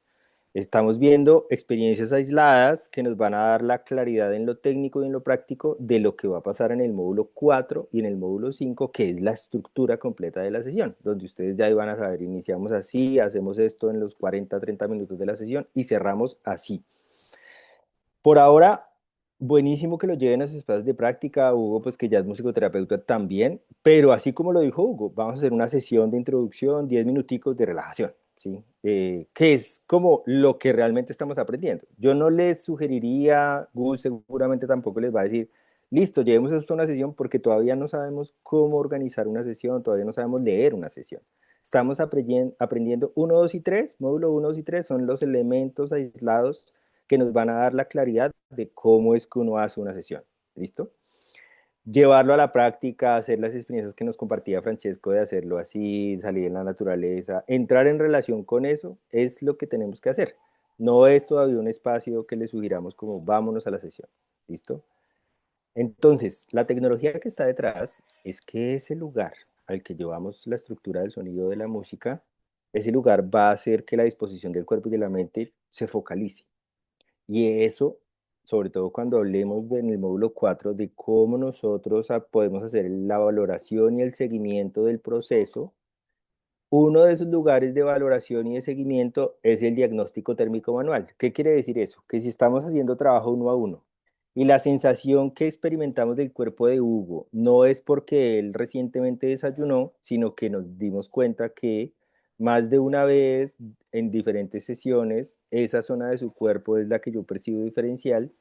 Estamos viendo experiencias aisladas que nos van a dar la claridad en lo técnico y en lo práctico de lo que va a pasar en el módulo 4 y en el módulo 5, que es la estructura completa de la sesión, donde ustedes ya iban a saber, iniciamos así, hacemos esto en los 40, 30 minutos de la sesión y cerramos así. Por ahora, buenísimo que lo lleven a sus espacios de práctica, Hugo, pues que ya es musicoterapeuta también, pero así como lo dijo Hugo, vamos a hacer una sesión de introducción, 10 minuticos de relajación, ¿sí? Que es como lo que realmente estamos aprendiendo. Yo no les sugeriría, Gus seguramente tampoco les va a decir, listo, llevemos esto a una sesión porque todavía no sabemos cómo organizar una sesión, todavía no sabemos leer una sesión. Estamos aprendiendo 1, 2 y 3, módulo 1, 2 y 3 son los elementos aislados que nos van a dar la claridad de cómo es que uno hace una sesión. ¿Listo? Llevarlo a la práctica, hacer las experiencias que nos compartía Francesco de hacerlo así, salir en la naturaleza, entrar en relación con eso, es lo que tenemos que hacer. No es todavía un espacio que le sugiramos como vámonos a la sesión. ¿Listo? Entonces, la tecnología que está detrás es que ese lugar al que llevamos la estructura del sonido de la música, ese lugar va a hacer que la disposición del cuerpo y de la mente se focalice. Y eso, sobre todo cuando hablemos en el módulo 4 de cómo nosotros podemos hacer la valoración y el seguimiento del proceso, uno de esos lugares de valoración y de seguimiento es el diagnóstico térmico manual. ¿Qué quiere decir eso? Que si estamos haciendo trabajo uno a uno y la sensación que experimentamos del cuerpo de Hugo no es porque él recientemente desayunó, sino que nos dimos cuenta que más de una vez en diferentes sesiones, esa zona de su cuerpo es la que yo percibo diferencial.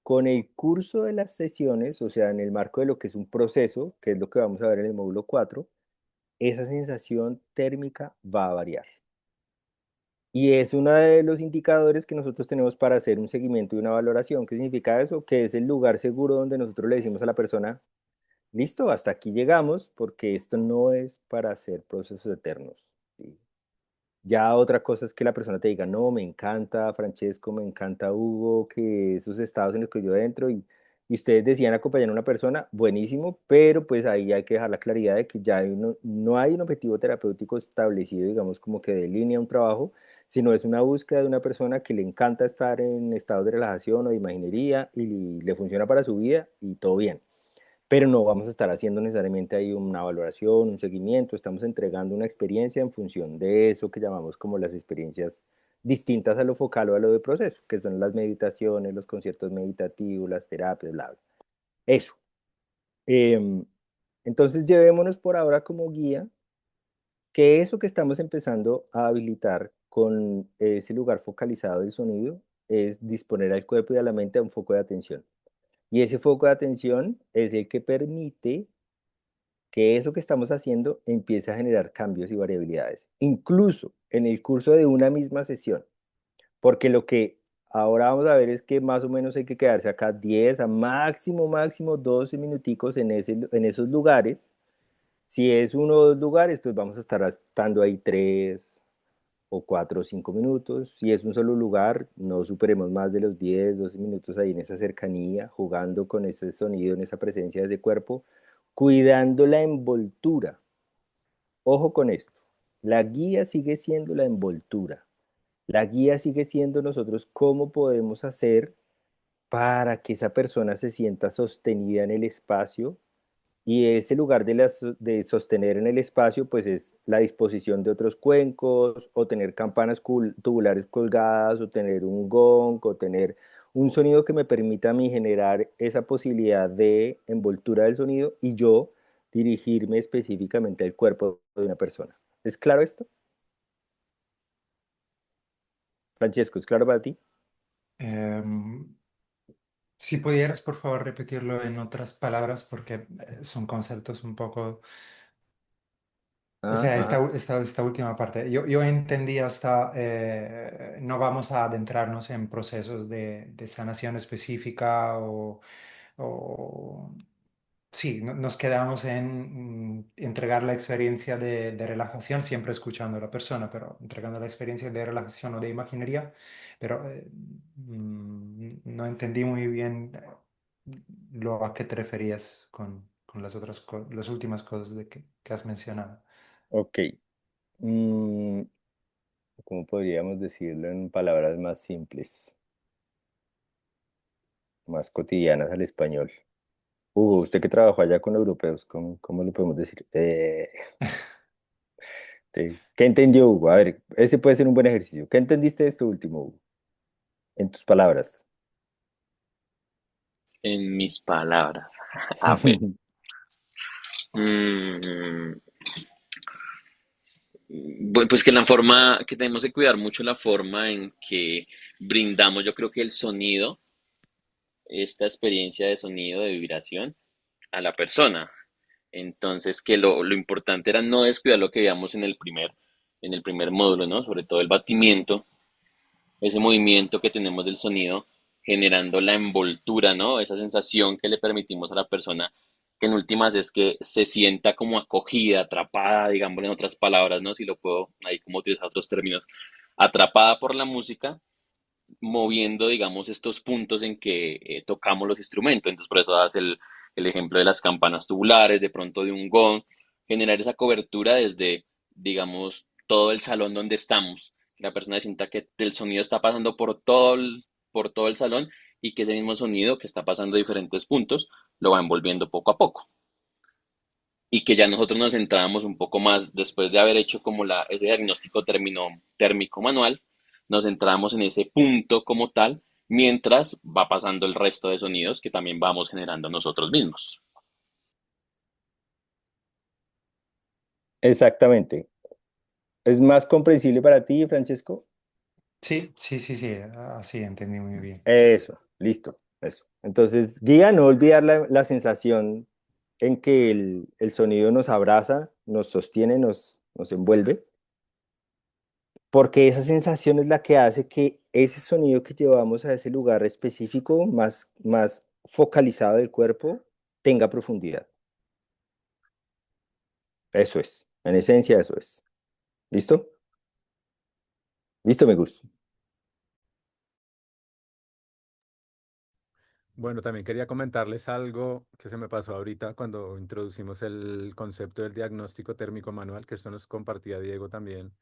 Con el curso de las sesiones, o sea, en el marco de lo que es un proceso, que es lo que vamos a ver en el módulo 4, esa sensación térmica va a variar. Y es uno de los indicadores que nosotros tenemos para hacer un seguimiento y una valoración. ¿Qué significa eso? Que es el lugar seguro donde nosotros le decimos a la persona, listo, hasta aquí llegamos, porque esto no es para hacer procesos eternos. ¿Sí? Ya otra cosa es que la persona te diga, no, me encanta Francesco, me encanta Hugo, que esos estados en los que yo entro y ustedes decían acompañar a una persona, buenísimo, pero pues ahí hay que dejar la claridad de que ya no hay un objetivo terapéutico establecido, digamos, como que delinea un trabajo, sino es una búsqueda de una persona que le encanta estar en estados de relajación o de imaginería y le funciona para su vida y todo bien, pero no vamos a estar haciendo necesariamente ahí una valoración, un seguimiento, estamos entregando una experiencia en función de eso que llamamos como las experiencias distintas a lo focal o a lo de proceso, que son las meditaciones, los conciertos meditativos, las terapias, bla, bla. Eso. Eh, entonces llevémonos por ahora como guía que eso que estamos empezando a habilitar con ese lugar focalizado del sonido es disponer al cuerpo y a la mente a un foco de atención. Y ese foco de atención es el que permite que eso que estamos haciendo empiece a generar cambios y variabilidades, incluso en el curso de una misma sesión, porque lo que ahora vamos a ver es que más o menos hay que quedarse acá 10 a máximo 12 minuticos en esos lugares. Si es uno o dos lugares, pues vamos a estar estando ahí 3 o 4 o 5 minutos. Si es un solo lugar, no superemos más de los 10 12 minutos ahí en esa cercanía, jugando con ese sonido, en esa presencia de ese cuerpo, cuidando la envoltura. Ojo con esto, la guía sigue siendo la envoltura. La guía sigue siendo nosotros cómo podemos hacer para que esa persona se sienta sostenida en el espacio y ese lugar de sostener en el espacio pues es la disposición de otros cuencos o tener campanas tubulares colgadas o tener un gong o tener un sonido que me permita a mí generar esa posibilidad de envoltura del sonido y yo dirigirme específicamente al cuerpo de una persona. ¿Es claro esto? Francesco, ¿es claro para ti? Em, si pudieras, por favor, repetirlo en otras palabras, porque son conceptos un poco... O sea, Ajá. esta última parte, yo entendí hasta, no vamos a adentrarnos en procesos de sanación específica o sí, nos quedamos en entregar la experiencia de relajación, siempre escuchando a la persona, pero entregando la experiencia de relajación o de imaginería, pero no entendí muy bien lo a qué te referías con las las últimas cosas que has mencionado. Ok. Mm, ¿Cómo podríamos decirlo en palabras más simples, más cotidianas al español? Hugo, usted que trabajó allá con europeos, ¿cómo lo podemos decir? Sí. ¿Qué entendió, Hugo? A ver, ese puede ser un buen ejercicio. ¿Qué entendiste de esto último, Hugo? En tus palabras. En mis palabras. A ver. mm, pues que la forma, que tenemos que cuidar mucho la forma en que brindamos, yo creo que el sonido, esta experiencia de sonido, de vibración, a la persona. Entonces, que lo importante era no descuidar lo que veíamos en el primer módulo, ¿no? Sobre todo el batimiento, ese movimiento que tenemos del sonido, generando la envoltura, ¿no? Esa sensación que le permitimos a la persona, que en últimas es que se sienta como acogida, atrapada, digamos en otras palabras, ¿no? Si lo puedo ahí como utilizar otros términos, atrapada por la música, moviendo, digamos, estos puntos en que tocamos los instrumentos. Entonces, por eso das el ejemplo de las campanas tubulares, de pronto de un gong, generar esa cobertura desde, digamos, todo el salón donde estamos. Que la persona sienta que el sonido está pasando por todo el salón y que ese mismo sonido que está pasando a diferentes puntos lo va envolviendo poco a poco y que ya nosotros nos centrábamos un poco más, después de haber hecho como ese diagnóstico térmico manual, nos centramos en ese punto como tal, mientras va pasando el resto de sonidos que también vamos generando nosotros mismos. Exactamente. ¿Es más comprensible para ti, Francesco? Sí, sí, sí, sí, así entendí muy bien. Eso, listo, eso. Entonces, guía, no olvidar la sensación en que el sonido nos abraza, nos sostiene, nos envuelve, porque esa sensación es la que hace que ese sonido que llevamos a ese lugar específico, más focalizado del cuerpo, tenga profundidad. Eso es, en esencia eso es. ¿Listo? Listo, me gusta. Bueno, también quería comentarles algo que se me pasó ahorita cuando introducimos el concepto del diagnóstico térmico manual, que esto nos compartía Diego también,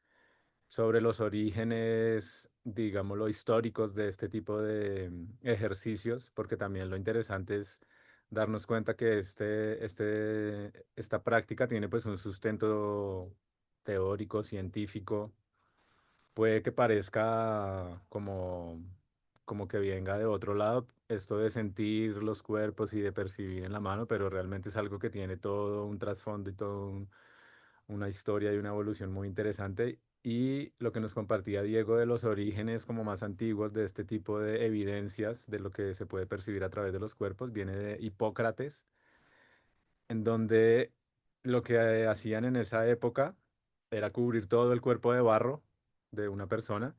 sobre los orígenes, digámoslo, históricos de este tipo de ejercicios, porque también lo interesante es darnos cuenta que esta práctica tiene pues un sustento teórico, científico. Puede que parezca como que venga de otro lado, esto de sentir los cuerpos y de percibir en la mano, pero realmente es algo que tiene todo un trasfondo y una historia y una evolución muy interesante. Y lo que nos compartía Diego de los orígenes como más antiguos de este tipo de evidencias de lo que se puede percibir a través de los cuerpos viene de Hipócrates, en donde lo que hacían en esa época era cubrir todo el cuerpo de barro de una persona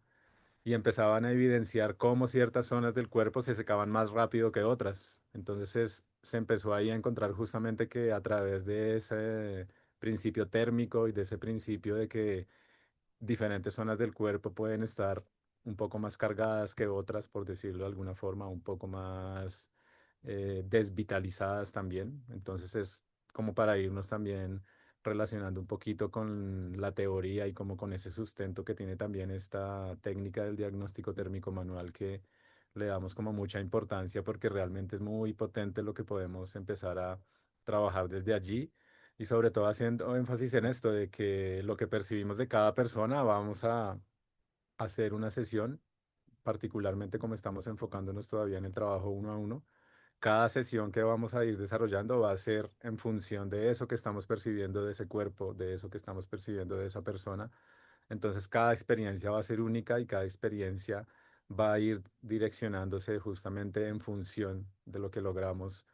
y empezaban a evidenciar cómo ciertas zonas del cuerpo se secaban más rápido que otras. Entonces se empezó ahí a encontrar justamente que a través de ese principio térmico y de ese principio de que diferentes zonas del cuerpo pueden estar un poco más cargadas que otras, por decirlo de alguna forma, un poco más desvitalizadas también. Entonces es como para irnos también relacionando un poquito con la teoría y como con ese sustento que tiene también esta técnica del diagnóstico térmico manual que le damos como mucha importancia porque realmente es muy potente lo que podemos empezar a trabajar desde allí y sobre todo haciendo énfasis en esto de que lo que percibimos de cada persona vamos a hacer una sesión, particularmente como estamos enfocándonos todavía en el trabajo uno a uno. Cada sesión que vamos a ir desarrollando va a ser en función de eso que estamos percibiendo de ese cuerpo, de eso que estamos percibiendo de esa persona. Entonces cada experiencia va a ser única y cada experiencia va a ir direccionándose justamente en función de lo que logramos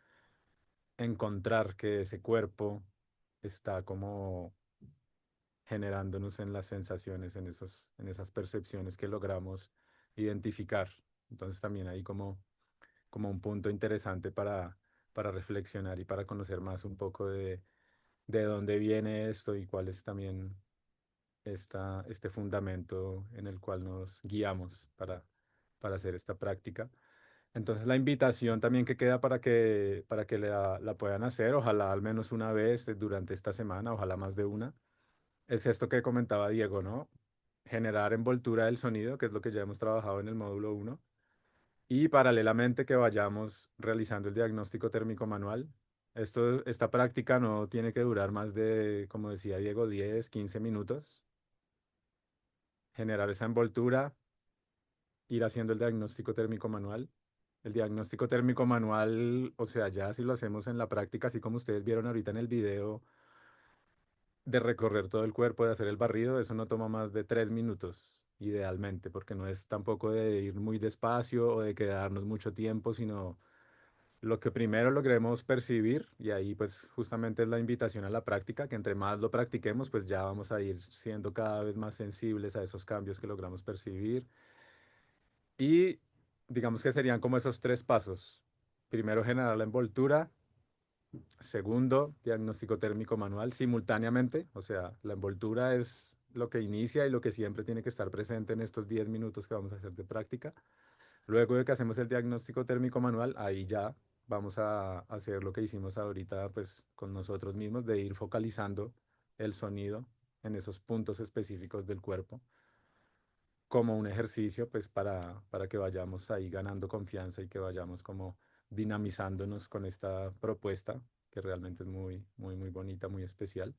encontrar que ese cuerpo está como generándonos en las sensaciones, en esas percepciones que logramos identificar. Entonces también hay como un punto interesante para reflexionar y para conocer más un poco de dónde viene esto y cuál es también este fundamento en el cual nos guiamos para hacer esta práctica. Entonces la invitación también que queda para que la puedan hacer, ojalá al menos una vez durante esta semana, ojalá más de una, es esto que comentaba Diego, ¿no? Generar envoltura del sonido, que es lo que ya hemos trabajado en el módulo uno, y paralelamente que vayamos realizando el diagnóstico térmico manual. Esta práctica no tiene que durar más de, como decía Diego, 10, 15 minutos. Generar esa envoltura, ir haciendo el diagnóstico térmico manual. El diagnóstico térmico manual, o sea, ya si lo hacemos en la práctica, así como ustedes vieron ahorita en el video, de recorrer todo el cuerpo, de hacer el barrido, eso no toma más de 3 minutos, idealmente, porque no es tampoco de ir muy despacio o de quedarnos mucho tiempo, sino lo que primero logremos percibir, y ahí pues justamente es la invitación a la práctica, que entre más lo practiquemos, pues ya vamos a ir siendo cada vez más sensibles a esos cambios que logramos percibir. Y digamos que serían como esos tres pasos. Primero, generar la envoltura. Segundo, diagnóstico térmico manual simultáneamente. O sea, la envoltura es lo que inicia y lo que siempre tiene que estar presente en estos 10 minutos que vamos a hacer de práctica. Luego de que hacemos el diagnóstico térmico manual, ahí ya vamos a hacer lo que hicimos ahorita, pues con nosotros mismos, de ir focalizando el sonido en esos puntos específicos del cuerpo como un ejercicio, pues para que vayamos ahí ganando confianza y que vayamos como dinamizándonos con esta propuesta, que realmente es muy, muy, muy bonita, muy especial.